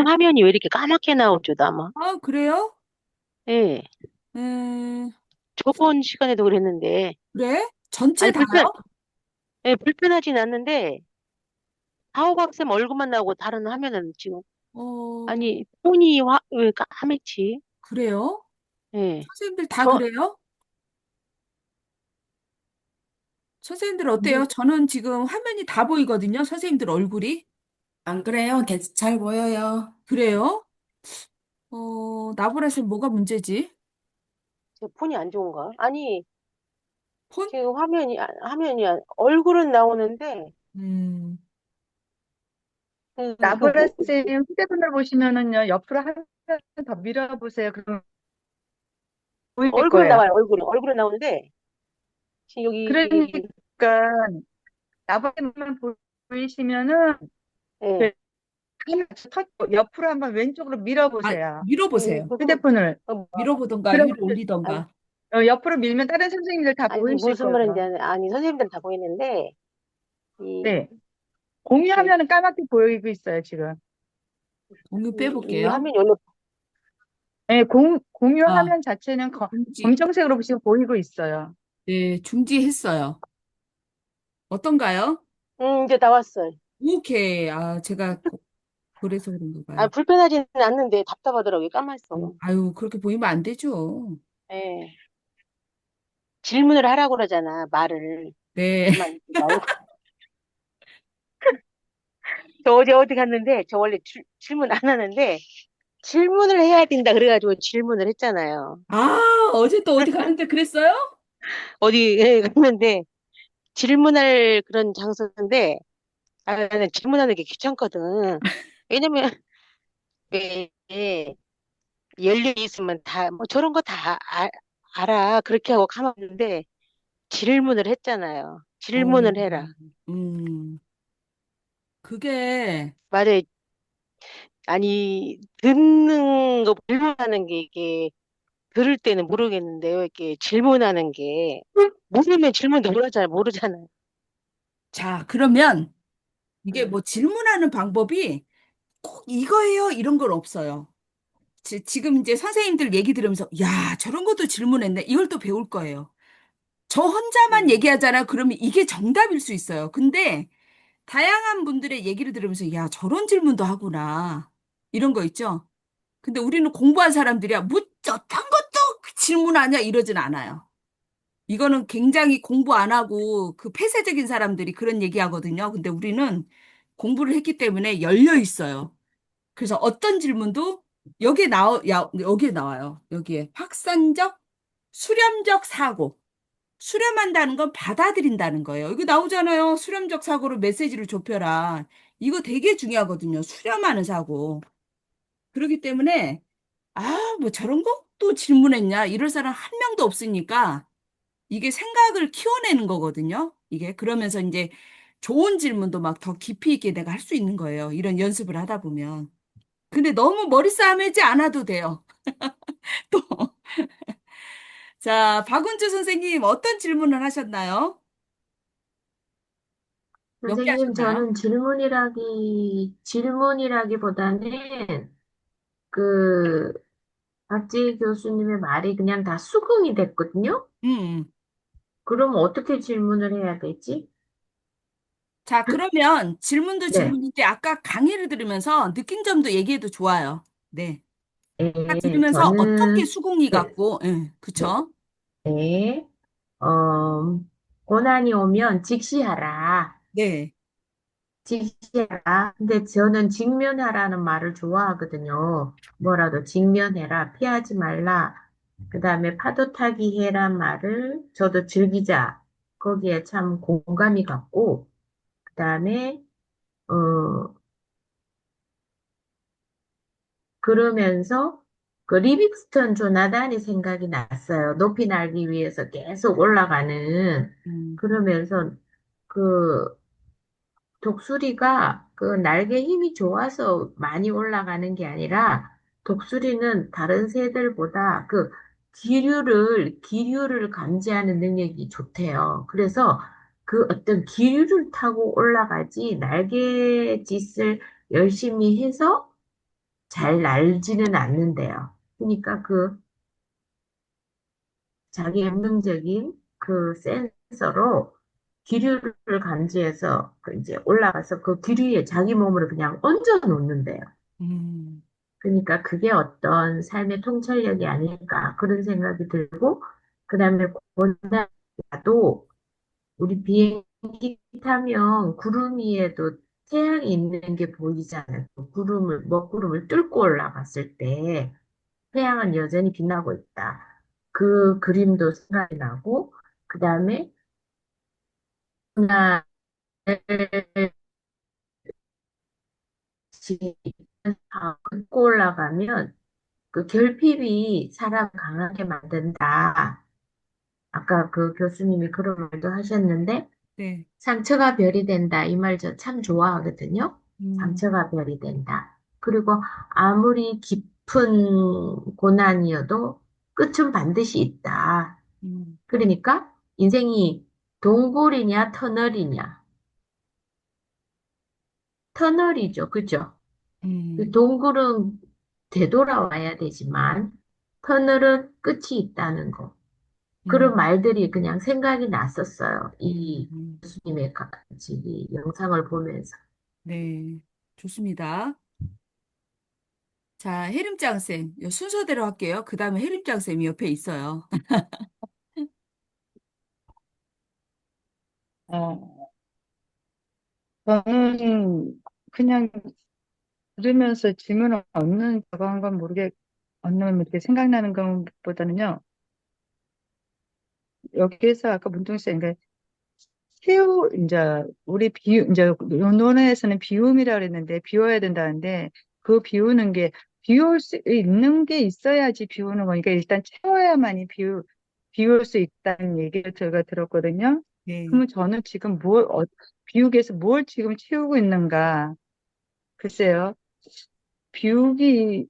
화면이 왜 이렇게 까맣게 나오죠, 아마? 아, 그래요? 예. 음, 저번 시간에도 그랬는데. 그래? 전체 아니, 다요? 예, 불편하진 않는데, 사호박쌤 얼굴만 나오고 다른 화면은 지금, 어, 아니, 폰이 왜 까맣지? 그래요? 예. 선생님들 다 저, 그래요? 선생님들 뭐, 어때요? 저는 지금 화면이 다 보이거든요. 선생님들 얼굴이. 안 그래요? 잘 보여요. 그래요? 나보라서 뭐가 문제지? 제 폰이 안 좋은가? 아니, 폰? 지금 얼굴은 나오는데, 음, 뭐, 나브라쌤 휴대폰을 보시면은요, 옆으로 한 번 더 밀어보세요. 그럼 보일 얼굴은 거예요. 나와요, 얼굴은 나오는데, 지금 여기, 그러니까 나브라쌤만 보이시면은 예. 옆으로 한번 왼쪽으로 아, 밀어보세요. 밀어보세요. 휴대폰을. 밀어보던가 그럼 위로 올리던가. 옆으로 밀면 다른 선생님들 다 아니, 보이실 무슨 말인지, 거예요. 아니, 선생님들은 다 보이는데, 네. 이, 공유하면은 까맣게 보이고 있어요, 지금. 공유 이 빼볼게요. 화면이 원래, 네, 아, 공유화면 자체는 중지. 검정색으로 지금 보이고 있어요. 네, 중지했어요. 어떤가요? 이제 나왔어요. 오케이. 아, 제가 그래서 그런가 아, 봐요. 불편하지는 않는데 답답하더라고요. 까맣어. 아유, 그렇게 보이면 안 되죠. 예. 질문을 하라고 그러잖아, 말을. 네. 그만 이렇게 나오고. 저 어제 어디 갔는데, 저 원래 질문 안 하는데, 질문을 해야 된다 그래가지고 질문을 했잖아요. 아, 어제 또 어디 가는데 그랬어요? 어디에 갔는데, 질문할 그런 장소인데, 아, 나는 질문하는 게 귀찮거든. 왜냐면, 왜, 열려 있으면 다, 뭐 저런 거 다 알아. 그렇게 하고 가만히 있는데, 질문을 했잖아요. 어, 질문을 해라. 음, 그게, 맞아요. 아니, 듣는 거, 질문하는 게 이게, 들을 때는 모르겠는데요. 이렇게 질문하는 게, 모르면 질문도 모르잖아요. 자, 그러면 이게 음. 뭐 질문하는 방법이 꼭 이거예요, 이런 건 없어요. 지금 이제 선생님들 얘기 들으면서, 야, 저런 것도 질문했네. 이걸 또 배울 거예요. 저 혼자만 음. 얘기하잖아요. 그러면 이게 정답일 수 있어요. 근데 다양한 분들의 얘기를 들으면서, 야, 저런 질문도 하구나. 이런 거 있죠? 근데 우리는 공부한 사람들이야, 뭐, 어떤 것도 질문하냐? 이러진 않아요. 이거는 굉장히 공부 안 하고 그 폐쇄적인 사람들이 그런 얘기 하거든요. 근데 우리는 공부를 했기 때문에 열려 있어요. 그래서 어떤 질문도 여기에 나와요. 여기에 확산적, 수렴적 사고. 수렴한다는 건 받아들인다는 거예요. 이거 나오잖아요. 수렴적 사고로 메시지를 좁혀라. 이거 되게 중요하거든요. 수렴하는 사고. 그렇기 때문에, 아, 뭐 저런 것도 질문했냐? 이럴 사람 한 명도 없으니까 이게 생각을 키워내는 거거든요. 이게 그러면서 이제 좋은 질문도 막 더 깊이 있게 내가 할 수 있는 거예요. 이런 연습을 하다 보면. 근데 너무 머리 싸매지 않아도 돼요. 또. 자, 박은주 선생님 어떤 질문을 하셨나요? 몇 개 선생님, 하셨나요? 저는 질문이라기보다는 그 박지희 교수님의 말이 그냥 다 수긍이 됐거든요? 음. 음. 그럼 어떻게 질문을 해야 되지? 자, 그러면 질문도 네, 질문인데 아까 강의를 들으면서 느낀 점도 얘기해도 좋아요. 네. 아까 예, 들으면서 어떻게 저는, 수긍이 네, 갔고, 예, 네, 그쵸? 네, 고난이 오면 직시하라. 네. 직시해라. 근데 저는 직면하라는 말을 좋아하거든요. 뭐라도 직면해라, 피하지 말라. 그 다음에 파도 타기 해란 말을 저도 즐기자. 거기에 참 공감이 갔고, 그 다음에, 그러면서 그 리빅스턴 조나단이 생각이 났어요. 높이 날기 위해서 계속 올라가는. 음. 그러면서 그 독수리가 그 날개 힘이 좋아서 많이 올라가는 게 아니라 독수리는 다른 새들보다 그 기류를 감지하는 능력이 좋대요. 그래서 그 어떤 기류를 타고 올라가지 날개짓을 열심히 해서 잘 날지는 않는데요. 그러니까 그 자기 본능적인 그 센서로 기류를 감지해서 그 이제 올라가서 그 기류에 자기 몸을 그냥 얹어 놓는데요. 음. 그러니까 그게 어떤 삶의 통찰력이 아닐까 그런 생각이 들고 그다음에 고난도 우리 비행기 타면 구름 위에도 태양이 있는 게 보이잖아요. 그 먹구름을 뚫고 올라갔을 때 태양은 여전히 빛나고 있다. 그 그림도 생각이 나고, 그 다음에, 나, 긋고 올라가면 그 결핍이 사람 강하게 만든다. 아까 그 교수님이 그런 말도 하셨는데, 네. 상처가 별이 된다. 이 말 저 참 좋아하거든요. 음, 상처가 별이 된다. 그리고 아무리 깊은 고난이어도 끝은 반드시 있다. 음, 그러니까 인생이 동굴이냐 터널이냐. 터널이죠. 그죠? 그 음, 동굴은 되돌아와야 되지만 터널은 끝이 있다는 거. 음, 그런 말들이 그냥 생각이 났었어요. 이 음. 교수님의 이 영상을 보면서. 네, 좋습니다. 자, 혜림장 쌤, 요 순서대로 할게요. 그 다음에 혜림장 쌤이 옆에 있어요. 어, 저는 그냥 들으면서 질문 없는 저거 한 건 없는 이렇게 생각나는 것보다는요, 여기에서 아까 문종 씨, 그러니까 이제, 이제, 논어에서는 비움이라 그랬는데, 비워야 된다는데, 그 비우는 게, 비울 수 있는 게 있어야지 비우는 거니까, 일단 채워야만이 비울 수 있다는 얘기를 제가 들었거든요. 네. 그러면 저는 지금 비우기 위해서 뭘 지금 채우고 있는가? 글쎄요. 비우기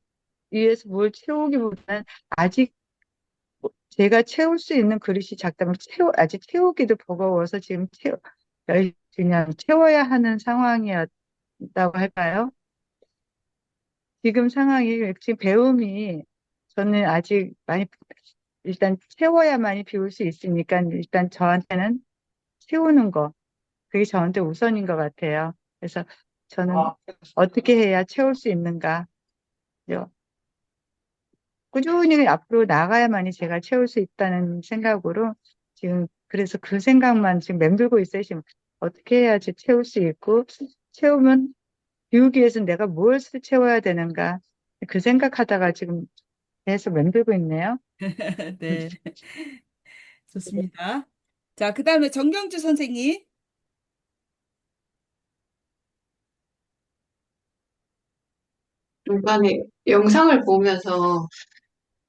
위해서 뭘 채우기보다는 아직 제가 채울 수 있는 그릇이 작다면 아직 채우기도 버거워서 지금 그냥 채워야 하는 상황이었다고 할까요? 지금 상황이, 지금 배움이 저는 아직 일단 채워야만이 비울 수 있으니까 일단 저한테는 채우는 거, 그게 저한테 우선인 것 같아요. 그래서 저는 어떻게 해야 채울 수 있는가? 꾸준히 앞으로 나가야만이 제가 채울 수 있다는 생각으로 지금 그래서 그 생각만 지금 맴돌고 있어요. 지금 어떻게 해야지 채울 수 있고 채우면 비우기 위해서 내가 채워야 되는가 그 생각하다가 지금 계속 맴돌고 있네요. 네, 좋습니다. 자, 그 다음에 정경주 선생님. 중간에 영상을 보면서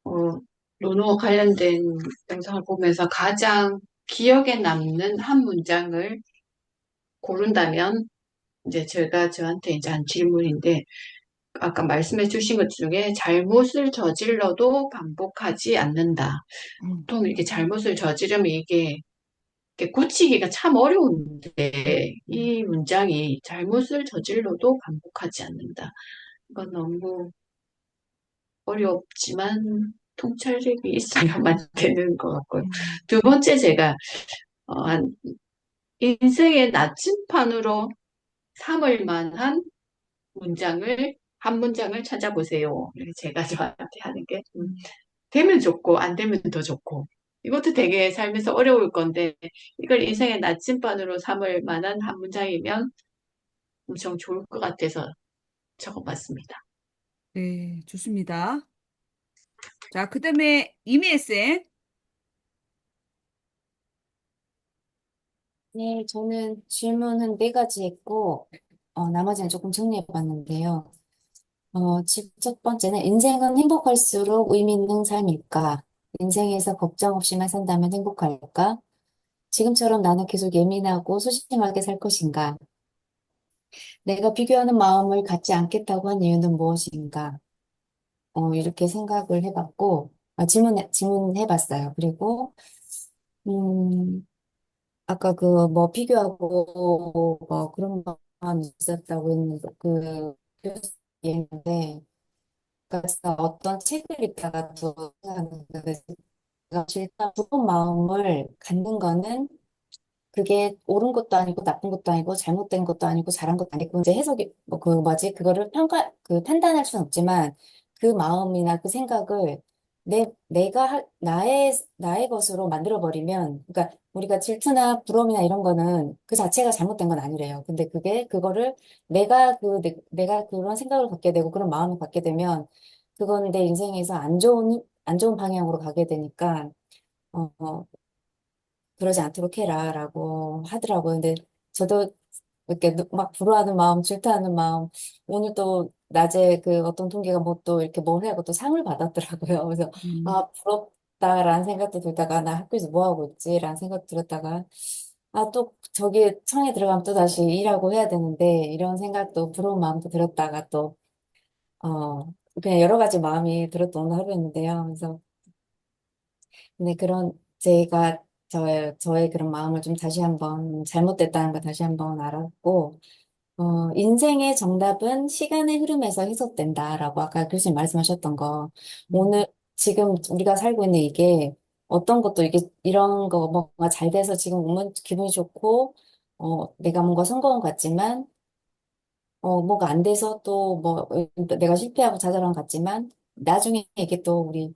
어, 논어 관련된 영상을 보면서 가장 기억에 남는 한 문장을 고른다면 이제 제가 저한테 이제 한 질문인데 아까 말씀해 주신 것 중에 잘못을 저질러도 반복하지 않는다. 음, 보통 이렇게 잘못을 저지르면 이게 고치기가 참 어려운데 이 문장이 잘못을 저질러도 반복하지 않는다. 이건 너무 어렵지만 통찰력이 있어야만 되는 것 같고요. 음, 두 번째 제가 한 인생의 나침판으로 삼을 만한 한 문장을 찾아보세요. 이렇게 제가 저한테 하는 게 음. 되면 좋고 안 되면 더 좋고 이것도 되게 삶에서 어려울 건데 이걸 인생의 나침반으로 삼을 만한 한 문장이면 엄청 좋을 것 같아서 적어봤습니다. 네, 좋습니다. 자, 그 다음에 이미애 쌤. 네, 저는 질문은 네 가지 했고, 나머지는 조금 정리해 봤는데요. 첫 번째는 인생은 행복할수록 의미 있는 삶일까? 인생에서 걱정 없이만 산다면 행복할까? 지금처럼 나는 계속 예민하고 소심하게 살 것인가? 내가 비교하는 마음을 갖지 않겠다고 한 이유는 무엇인가? 이렇게 생각을 해봤고, 질문해 봤어요. 그리고, 음, 아까 뭐 비교하고 뭐 그런 마음이 있었다고 했는데, 얘기인데, 그래서 어떤 책을 읽다가 또 생각했는데, 일단 부분 마음을 갖는 거는 그게 옳은 것도 아니고 나쁜 것도 아니고 잘못된 것도 아니고 잘한 것도 아니고 이제 해석이 뭐 그거를 판단할 수는 없지만 그 마음이나 그 생각을 나의 것으로 만들어 버리면 그러니까 우리가 질투나 부러움이나 이런 거는 그 자체가 잘못된 건 아니래요. 근데 그거를 내가 그런 생각을 갖게 되고 그런 마음을 갖게 되면 그건 내 인생에서 안 좋은 방향으로 가게 되니까 어, 그러지 않도록 해라라고 하더라고요. 근데 저도 이렇게 막 불화하는 마음, 질투하는 마음, 오늘 또 낮에 그 어떤 동기가 뭐 또 이렇게 뭘 해고 또 상을 받았더라고요. 그래서 음, 아, 부럽다라는 생각도 들다가 나 학교에서 뭐 하고 있지라는 생각 들었다가 아, 또 저기 청에 들어가면 또 다시 일하고 해야 되는데, 이런 생각도, 부러운 마음도 들었다가 또, 그냥 여러 가지 마음이 들었던 오늘 하루였는데요. 그래서, 근데 제가, 저의 그런 마음을 좀 다시 한번, 잘못됐다는 걸 다시 한번 알았고, 인생의 정답은 시간의 흐름에서 해석된다라고 아까 교수님 말씀하셨던 거. 오늘, 지금 우리가 살고 있는 이게 어떤 것도 이게 이런 거 뭔가 잘 돼서 지금 오면 기분이 좋고, 내가 뭔가 성공한 것 같지만, 뭐가 안 돼서 또 뭐, 내가 실패하고 좌절한 것 같지만, 나중에 이게 또 우리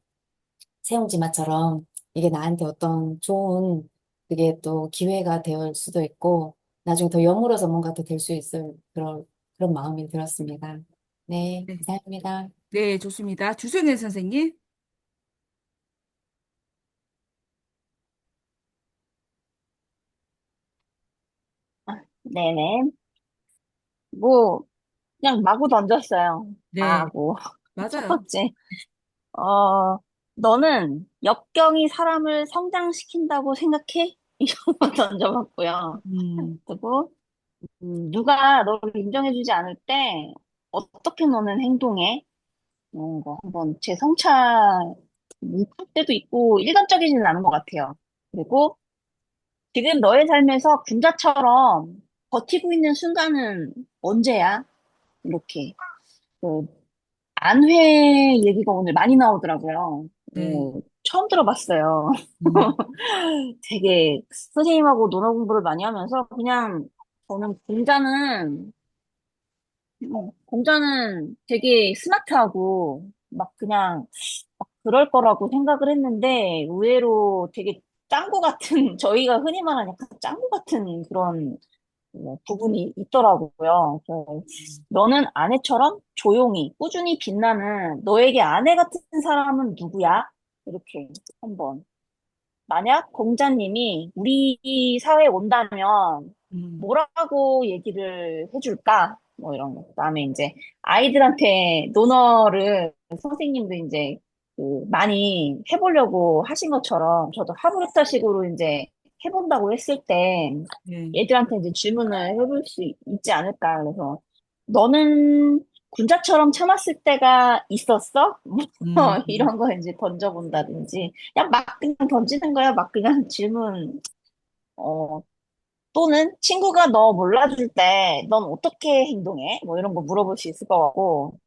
세용지마처럼 이게 나한테 어떤 좋은 그게 또 기회가 될 수도 있고 나중에 더 여물어서 뭔가 더 될 수 있을 그런 마음이 들었습니다. 네, 네, 감사합니다. 네, 좋습니다. 주성현 선생님. 네네. 뭐, 그냥 마구 던졌어요. 다 네, 하고. 첫 맞아요. 번째, 어, 너는 역경이 사람을 성장시킨다고 생각해? 이런 거 던져봤고요. 음, 그리고, 누가 너를 인정해주지 않을 때, 어떻게 너는 행동해? 이런 거 한번 제 성찰, 할 때도 있고, 일관적이지는 않은 것 같아요. 그리고, 지금 너의 삶에서 군자처럼 버티고 있는 순간은 언제야? 이렇게. 그 안회 얘기가 오늘 많이 나오더라고요. 네, 처음 들어봤어요. 음, 되게 선생님하고 논어 공부를 많이 하면서 그냥 저는 공자는 되게 스마트하고 막 그냥 막 그럴 거라고 생각을 했는데 의외로 되게 짱구 같은 저희가 흔히 말하는 약간 짱구 같은 그런 부분이 있더라고요. 그래서 너는 아내처럼 조용히, 꾸준히 빛나는 너에게 아내 같은 사람은 누구야? 이렇게 한번. 만약 공자님이 우리 사회에 온다면 음, 뭐라고 얘기를 해줄까? 뭐 이런 거. 그다음에 이제 아이들한테 논어를 선생님도 이제 많이 해보려고 하신 것처럼 저도 하브르타식으로 이제 해본다고 했을 때 네, 얘들한테 이제 질문을 해볼 수 있지 않을까. 그래서 너는 군자처럼 참았을 때가 있었어? 음, 이런 거 이제 던져본다든지 그냥 막 그냥 던지는 거야. 막 그냥 질문. 어, 또는 친구가 너 몰라줄 때 넌 어떻게 행동해? 뭐 이런 거 물어볼 수 있을 것 같고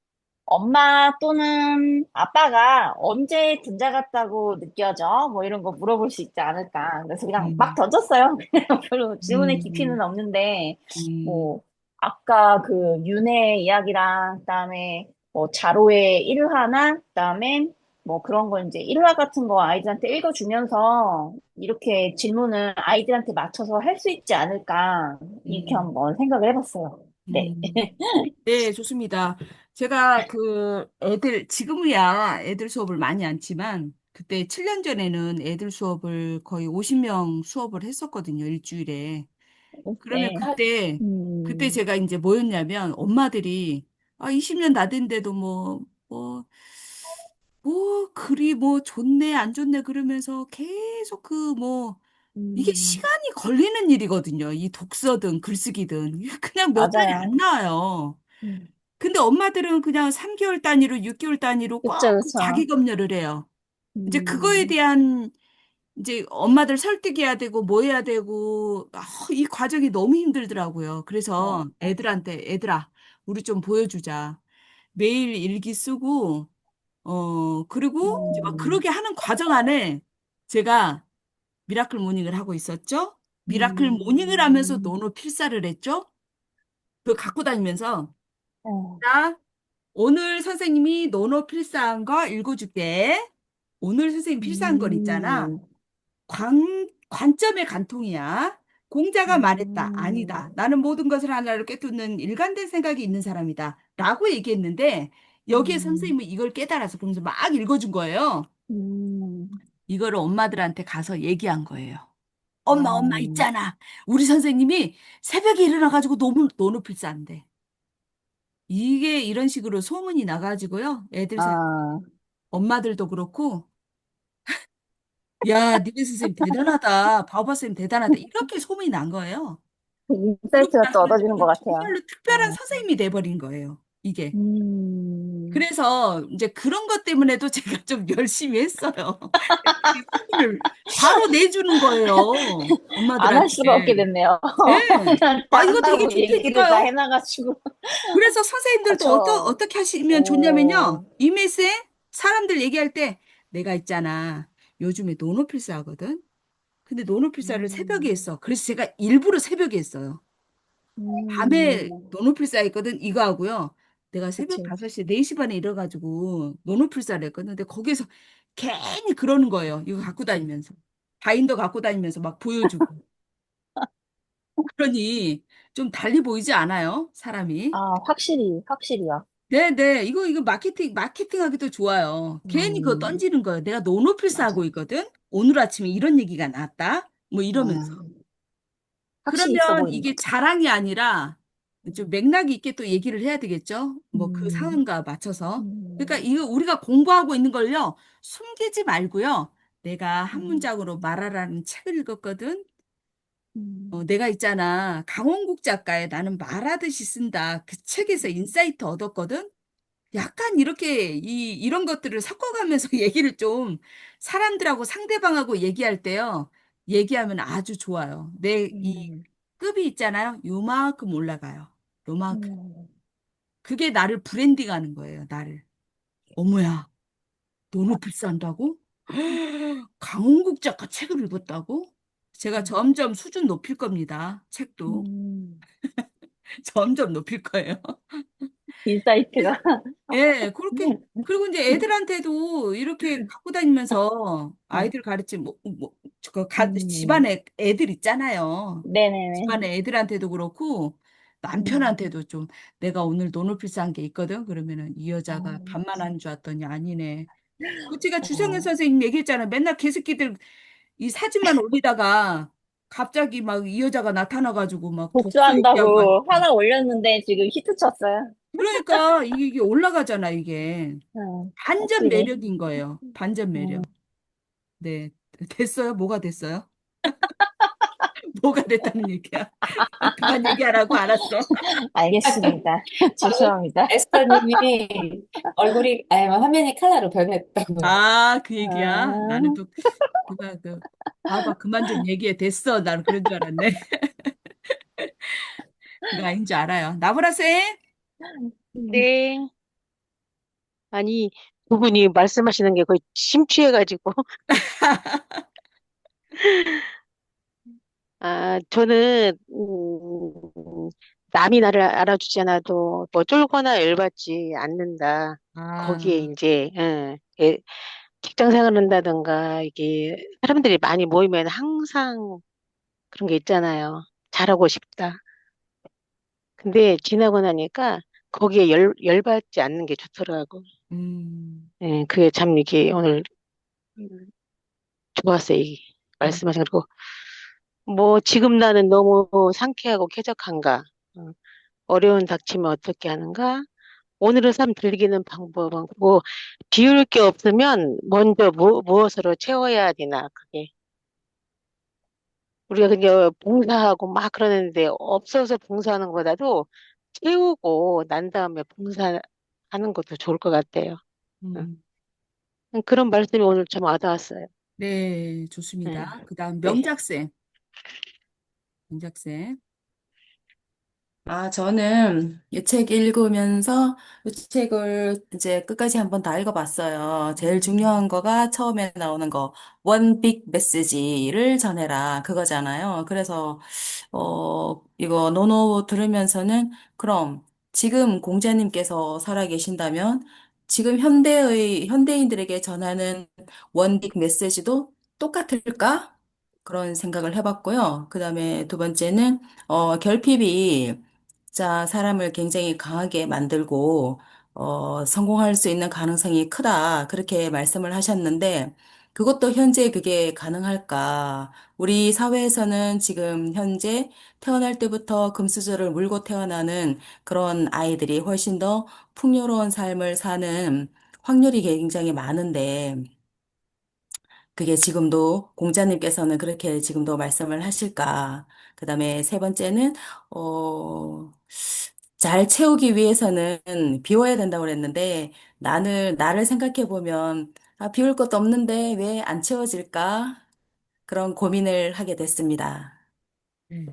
엄마 또는 아빠가 언제 군자 같다고 느껴져? 뭐 이런 거 물어볼 수 있지 않을까. 그래서 그냥 막 음, 던졌어요. 그냥 별로 질문의 깊이는 음, 없는데, 음, 뭐, 아까 그 윤회 이야기랑, 그다음에 뭐 자로의 일화나, 그다음에 뭐 그런 거 이제 일화 같은 거 아이들한테 읽어주면서 이렇게 질문을 아이들한테 맞춰서 할 수 있지 않을까. 이렇게 음, 한번 생각을 해봤어요. 네. 음. 네, 좋습니다. 제가 지금이야 애들 수업을 많이 안지만, 그때 7년 전에는 애들 수업을 거의 50명 수업을 했었거든요, 일주일에. 그러면 네. 그때 음, 제가 이제 뭐였냐면, 엄마들이, 20년 다 된데도 글이 좋네, 안 좋네, 그러면서 계속 이게 음, 시간이 걸리는 일이거든요. 이 독서든 글쓰기든. 이게 그냥 몇 달이 안 맞아요. 나와요. 음, 근데 엄마들은 그냥 3개월 단위로, 6개월 단위로 꼭 그쵸, 그쵸. 자기 검열을 해요. 이제 그거에 음, 대한 이제 엄마들 설득해야 되고 뭐 해야 되고 이 과정이 너무 힘들더라고요. 그래서 애들아, 우리 좀 보여주자. 매일 일기 쓰고 그리고 이제 막 음, 그러게 하는 과정 안에 제가 미라클 모닝을 하고 있었죠. 미라클 모닝을 하면서 음, 노노 필사를 했죠. 그거 갖고 다니면서 어, 자, 오늘 선생님이 노노 필사한 거 읽어줄게. 오늘 선생님 필사한 걸 있잖아. 음, 관점의 관통이야. 공자가 말했다. 음, 아니다. 나는 모든 것을 하나로 꿰뚫는 일관된 생각이 있는 사람이다. 라고 얘기했는데, 여기에 음, 선생님은 이걸 깨달아서 그러면서 막 읽어준 거예요. 음, 이거를 엄마들한테 가서 얘기한 거예요. 엄마 아, 있잖아. 우리 선생님이 새벽에 일어나가지고 노노 필사한대. 이게 이런 식으로 소문이 나가지고요. 애들 사이 아, 엄마들도 그렇고 야, 니네 선생님 대단하다. 바오바 선생님 대단하다. 이렇게 소문이 난 거예요. 그러고 인사이트가 또 나서는 얻어지는 것 저는 같아요. 정말로 특별한 어. 선생님이 돼버린 거예요. 이게. 음, 그래서 이제 그런 것 때문에도 제가 좀 열심히 했어요. 애들이 소문을 바로 내주는 거예요. 안 할 수가 없게 엄마들한테. 됐네요. 예. 아, 이거 되게 한다고 얘기를 다 좋다니까요. 해놔가지고. 그래서 선생님들도 그쵸. 어떻게 하시면 좋냐면요. 오, 이메일에 사람들 얘기할 때 내가 있잖아. 요즘에 노노필사 하거든. 근데 노노필사를 새벽에 음, 했어. 그래서 제가 일부러 새벽에 했어요. 밤에 음, 노노필사 했거든. 이거 하고요. 내가 새벽 그치. 5시, 4시 반에 일어가지고 노노필사를 했거든. 근데 거기서 괜히 그러는 거예요. 이거 갖고 다니면서. 바인더 갖고 다니면서 막 보여주고. 그러니 좀 달리 보이지 않아요? 사람이. 아, 확실히요. 네네. 이거 마케팅 하기도 좋아요. 괜히 그거 음, 던지는 거예요. 내가 노노필사 하고 맞아. 있거든. 오늘 아침에 이런 얘기가 나왔다. 뭐 이러면서. 확실히 있어 그러면 보이는 이게 거죠. 자랑이 아니라 좀 맥락이 있게 또 얘기를 해야 되겠죠? 뭐 그 음, 상황과 맞춰서. 그러니까 음, 이거 우리가 공부하고 있는 걸요. 숨기지 말고요. 내가 한 음, 문장으로 말하라는 책을 읽었거든. 음, 내가 있잖아. 강원국 작가의 나는 말하듯이 쓴다. 그 책에서 인사이트 얻었거든. 약간 이렇게 이런 것들을 섞어가면서 얘기를 좀 사람들하고 상대방하고 얘기할 때요. 얘기하면 아주 좋아요. 내 이 음, 급이 있잖아요. 요만큼 올라가요. 요만큼. 음. 그게 나를 브랜딩하는 거예요. 나를. 어머야, 너는 필사한다고? 강원국 작가 책을 읽었다고? 제가 점점 수준 높일 겁니다. 책도. 음, 점점 높일 거예요. 인사이트가. 예, 그렇게. 그리고 이제 애들한테도 이렇게 갖고 다니면서 아이들 가르치면, 음, 집안에 애들 있잖아요. 네네네. 집안에 애들한테도 그렇고, 음, 남편한테도 좀, 내가 오늘 노노필사한 게 있거든? 그러면은 이 여자가 아, 반만 하는 줄 알았더니 아니네. 그 제가 주성현 어, 선생님 얘기했잖아요. 맨날 개새끼들 이 사진만 올리다가 갑자기 막 이 여자가 나타나가지고 막 독서 얘기하고 복수한다고 하나 올렸는데 지금 히트 쳤어요. 그러니까 이게 올라가잖아, 이게. 반전 확실히. 매력인 거예요. 반전 매력. 네. 됐어요? 뭐가 됐어요? 뭐가 됐다는 얘기야? 그만 얘기하라고 알았어. 알겠습니다. 방금 죄송합니다. 에스파님이 얼굴이, 아니, 뭐 화면이 칼라로 변했다고요. 아, 그 얘기야? 나는 아, 또, 봐봐, 그만 좀 얘기해. 됐어. 나는 그런 줄 알았네. 그거 아닌 줄 알아요. 나보라쌤? 네. 아니, 두 분이 말씀하시는 게 거의 심취해가지고. 아, 저는, 남이 나를 알아주지 않아도 뭐 쫄거나 열받지 않는다. 거기에 아, 이제, 직장 생활 한다든가, 이게 사람들이 많이 모이면 항상 그런 게 있잖아요. 잘하고 싶다. 근데 지나고 나니까 거기에 열받지 않는 게 좋더라고. 음, 예, 그게 참 이게 오늘 좋았어요. 이 음, 말씀하신 거. 뭐, 지금 나는 너무 상쾌하고 쾌적한가? 어, 어려운 닥치면 어떻게 하는가? 오늘의 삶 즐기는 방법은, 뭐, 비울 게 없으면 먼저 무엇으로 채워야 되나, 그게. 우리가 그게 봉사하고 막 그러는데, 없어서 봉사하는 것보다도 채우고 난 다음에 봉사하는 것도 좋을 것 같아요. 응. 음. 그런 말씀이 오늘 참 와닿았어요. 네, 응. 좋습니다. 그 다음, 네. 명작쌤. 명작쌤. 저는 이 책 읽으면서 이 책을 이제 끝까지 한번 다 읽어봤어요. 제일 중요한 거가 처음에 나오는 거, One Big Message를 전해라. 그거잖아요. 그래서, 이거 노노 들으면서는 그럼 지금 공자님께서 살아계신다면 지금 현대인들에게 전하는 One Big Message도 똑같을까? 그런 생각을 해봤고요. 그 다음에 두 번째는, 결핍이 사람을 굉장히 강하게 만들고, 성공할 수 있는 가능성이 크다. 그렇게 말씀을 하셨는데, 그것도 현재 그게 가능할까? 우리 사회에서는 지금 현재 태어날 때부터 금수저를 물고 태어나는 그런 아이들이 훨씬 더 풍요로운 삶을 사는 확률이 굉장히 많은데, 그게 지금도 공자님께서는 그렇게 지금도 말씀을 하실까? 그다음에 세 번째는 어, 잘 채우기 위해서는 비워야 된다고 그랬는데 나를 생각해 보면 비울 것도 없는데 왜 안 채워질까? 그런 고민을 하게 됐습니다. 네.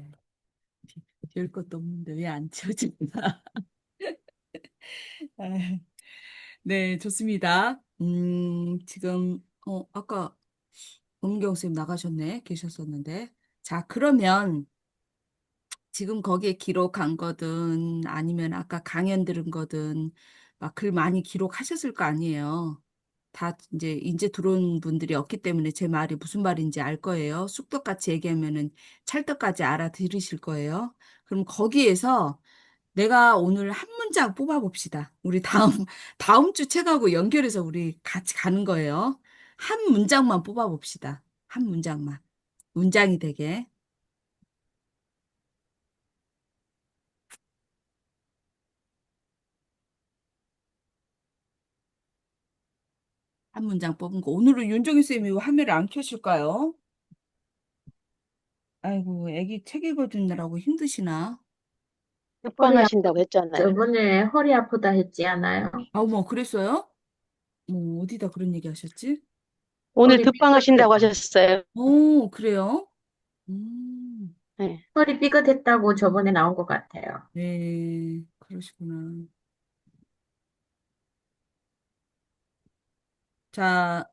별 것도 없는데 왜 안 채워질까? 아유, 네, 좋습니다. 지금, 아까 엄경 선생님 나가셨네, 계셨었는데. 자, 그러면 지금 거기에 기록한 거든 아니면 아까 강연 들은 거든 막 글 많이 기록하셨을 거 아니에요. 다 이제 들어온 분들이 없기 때문에 제 말이 무슨 말인지 알 거예요. 쑥떡같이 얘기하면은 찰떡까지 알아들으실 거예요. 그럼 거기에서 내가 오늘 한 문장 뽑아봅시다. 우리 다음 주 책하고 연결해서 우리 같이 가는 거예요. 한 문장만 뽑아봅시다. 한 문장만. 문장이 되게. 한 문장 뽑은 거. 오늘은 윤정희 쌤이 왜 화면을 안 켜실까요? 아이고, 애기 책 읽어주느라고 힘드시나? 허리 특방하신다고 했잖아요. 저번에 허리 아프다 했지 않아요? 아, 뭐, 그랬어요? 어디다 그런 얘기 하셨지? 오늘 허리 특방하신다고 삐끗했, 하셨어요. 그래요? 음, 네. 허리 삐끗했다고 저번에 나온 것 같아요. 네, 그러시구나. 자,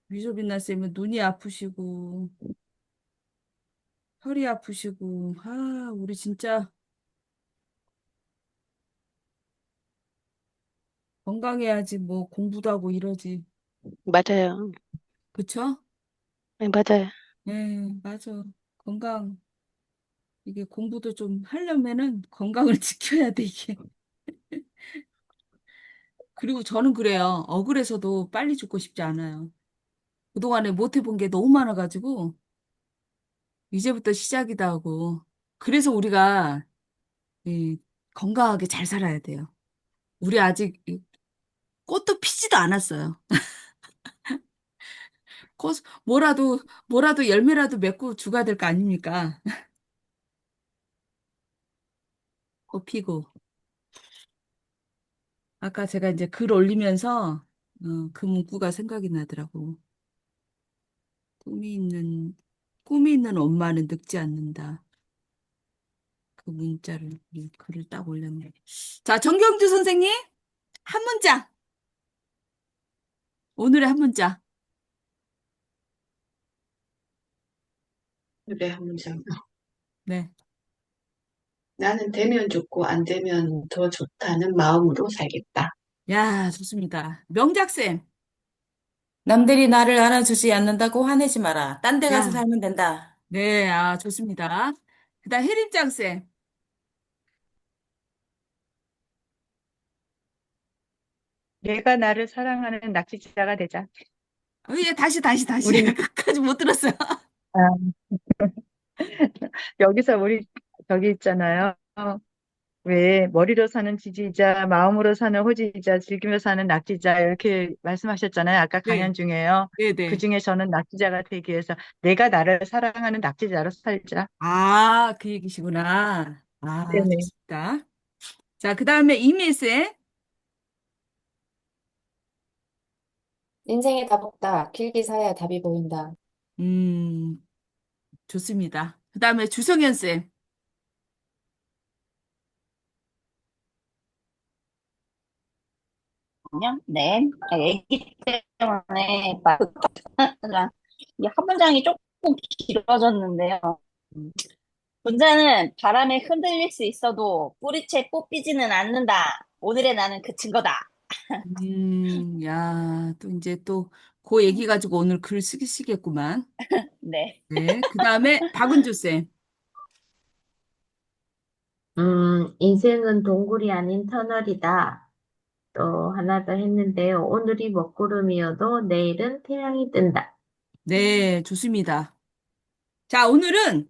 미소빛나 쌤은 눈이 아프시고, 허리 아프시고, 우리 진짜 건강해야지 뭐 공부도 하고 이러지. 맞아요. 그쵸? 네, 맞아요. 네, 맞아. 건강, 이게 공부도 좀 하려면은 건강을 지켜야 돼, 이게. 그리고 저는 그래요. 억울해서도 빨리 죽고 싶지 않아요. 그동안에 못 해본 게 너무 많아가지고, 이제부터 시작이다 하고. 그래서 우리가 이, 건강하게 잘 살아야 돼요. 우리 아직 꽃도 피지도 않았어요. 꽃, 뭐라도 열매라도 맺고 죽어야 될 거 아닙니까? 꽃 피고. 아까 제가 이제 글 올리면서, 그 문구가 생각이 나더라고. 꿈이 있는, 꿈이 있는 엄마는 늙지 않는다. 그 문자를, 글을 딱 올렸네. 자, 정경주 선생님, 한 문장. 오늘의 한 문장. 그래, 한 문장. 네. 나는 되면 좋고 안 되면 더 좋다는 마음으로 살겠다. 야, 좋습니다. 명작쌤. 남들이 나를 알아주지 않는다고 화내지 마라. 딴 데 가서 야, 살면 된다. 네, 좋습니다. 그다음 혜림장쌤. 내가 나를 사랑하는 낙지자가 되자. 예, 다시. 우리, 끝까지 못 들었어요. 아, 여기서 우리, 저기 있잖아요. 왜 머리로 사는 지지자, 마음으로 사는 호지자, 즐기며 사는 낙지자 이렇게 말씀하셨잖아요. 아까 네, 강연 중에요. 네. 그중에 저는 낙지자가 되기 위해서 내가 나를 사랑하는 낙지자로 살자. 그 얘기시구나. 네네. 좋습니다. 자, 그다음에 이미쌤. 인생의 답 없다. 길게 살아야 답이 보인다. 음, 좋습니다. 그다음에 주성현쌤. 아니요? 네. 애기 때문에 그냥 이게 한 문장이 조금 길어졌는데요. 음, 문제는 바람에 흔들릴 수 있어도 뿌리채 뽑히지는 않는다. 오늘의 나는 그 증거다. 또 이제 또 그 얘기 가지고 오늘 글 쓰시겠구만. 네. 네. 그다음에 박은주쌤. 인생은 동굴이 아닌 터널이다. 또 하나 더 했는데요. 오늘이 먹구름이어도 내일은 태양이 뜬다. 네, 좋습니다. 자, 오늘은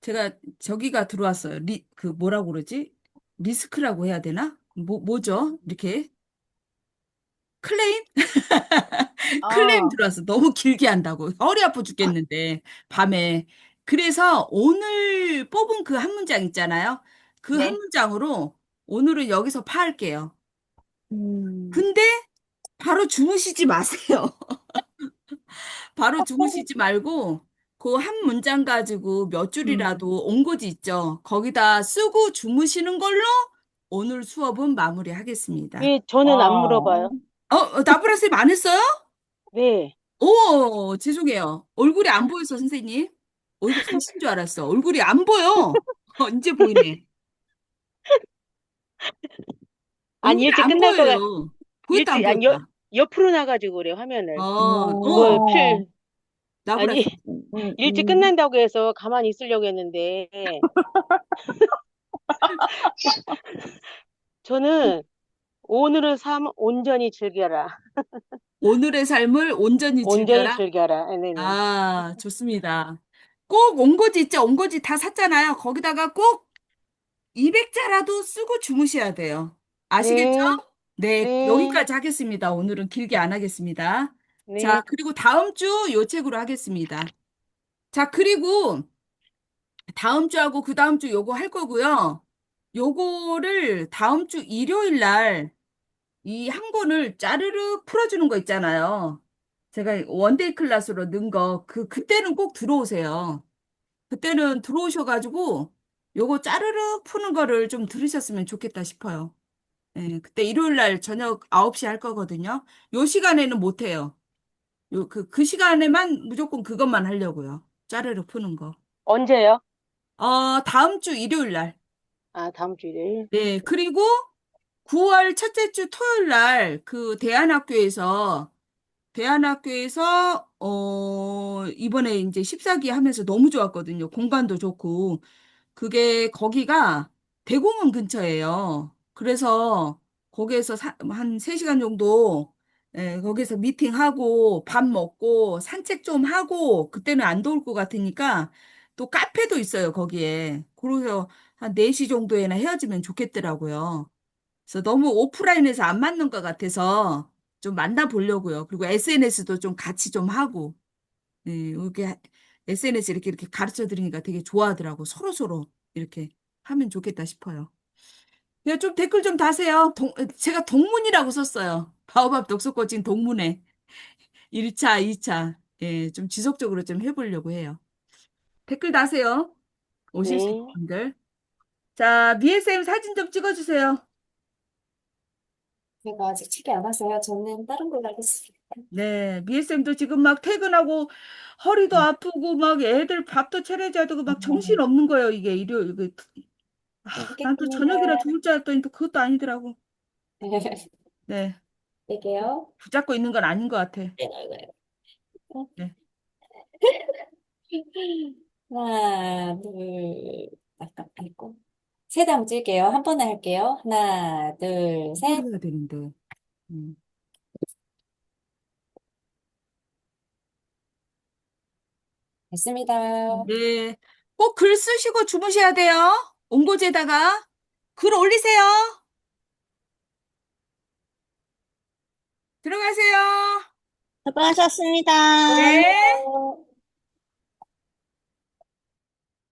제가 저기가 들어왔어요. 그 뭐라고 그러지? 리스크라고 해야 되나? 뭐죠? 이렇게 클레임? 클레임 아, 들어왔어. 너무 길게 한다고. 허리 아파 죽겠는데, 밤에. 그래서 오늘 뽑은 그 한 문장 있잖아요. 그 한 네. 문장으로 오늘은 여기서 파할게요. 음, 근데 바로 주무시지 마세요. 바로 주무시지 말고 그 한 문장 가지고 몇 줄이라도 온고지 있죠. 거기다 쓰고 주무시는 걸로 오늘 수업은 마무리하겠습니다. 왜 저는 안 어, 물어봐요? 나브라 쌤 안 했어요? 네. 오, 죄송해요. 얼굴이 안 보여서 선생님. 이거 가신 줄 알았어. 얼굴이 안 보여. 이제 보이네. 아니, 얼굴이 일찍 안 끝날 거가, 보여요. 보였다, 안 아니, 보였다. 옆으로 나가지고 그래, 화면을. 뭐, 어, 나브라 아니, 쌤. 일찍 끝난다고 해서 가만히 있으려고 했는데, 저는 오늘의 삶 온전히 즐겨라. 오늘의 삶을 온전히 온전히 즐겨라. 즐겨라. 네네. 아, 좋습니다. 꼭 온거지 있죠? 온거지 다 샀잖아요. 거기다가 꼭 200자라도 쓰고 주무셔야 돼요. 아시겠죠? 네, 네, 네, 여기까지 하겠습니다. 오늘은 길게 안 하겠습니다. 자, 네. 그리고 다음 주 요 책으로 하겠습니다. 자, 그리고 다음 주하고 그 다음 주 요거 할 거고요. 요거를 다음 주 일요일 날 이 한 권을 짜르르 풀어주는 거 있잖아요. 제가 원데이 클래스로 넣은 거, 그때는 꼭 들어오세요. 그때는 들어오셔가지고 요거 짜르르 푸는 거를 좀 들으셨으면 좋겠다 싶어요. 예, 그때 일요일 날 저녁 9시 할 거거든요. 요 시간에는 못 해요. 그 시간에만 무조건 그것만 하려고요. 짜르르 푸는 거. 언제요? 다음 주 일요일 날. 아, 다음 주에. 네, 그리고 9월 첫째 주 토요일 날 그 대한학교에서 이번에 이제 14기 하면서 너무 좋았거든요. 공간도 좋고. 거기가 대공원 근처예요. 그래서 거기에서 한 3시간 정도 거기서 미팅하고 밥 먹고 산책 좀 하고 그때는 안 더울 것 같으니까 또 카페도 있어요, 거기에. 그래서 한 4시 정도에나 헤어지면 좋겠더라고요. 그래서 너무 오프라인에서 안 맞는 것 같아서 좀 만나보려고요. 그리고 SNS도 좀 같이 좀 하고. 네, 이렇게 SNS 이렇게 가르쳐 드리니까 되게 좋아하더라고. 서로서로 이렇게 하면 좋겠다 싶어요. 야, 좀 댓글 좀 다세요. 제가 동문이라고 썼어요. 바오밥 독서 코칭 동문회 1차, 2차. 예, 좀 지속적으로 좀 해보려고 해요. 댓글 다세요. 오실 수 있는 네. 분들. 자, 미애쌤 사진 좀 찍어주세요. 제가 아직 책이 안 왔어요. 저는 다른 걸로 하겠습니다. 네, 미애쌤도 지금 막 퇴근하고 허리도 아프고 막 애들 밥도 차려줘야 되고 막 정신 없는 거예요, 이게 일요일. 난 또 알겠습니다. 저녁이라 좋을 줄 알았더니 또 그것도 아니더라고. 네, 뺄게요. 붙잡고 있는 건 아닌 것 같아. 네. 하나, 둘, 잠깐, 아이고. 세 장 찔게요. 한 번에 할게요. 하나, 둘, 이걸 셋. 해야 되는데. 음. 됐습니다. 네, 꼭 글 쓰시고 주무셔야 돼요. 온고지에다가 글 올리세요. 들어가세요. 수고하셨습니다. 네.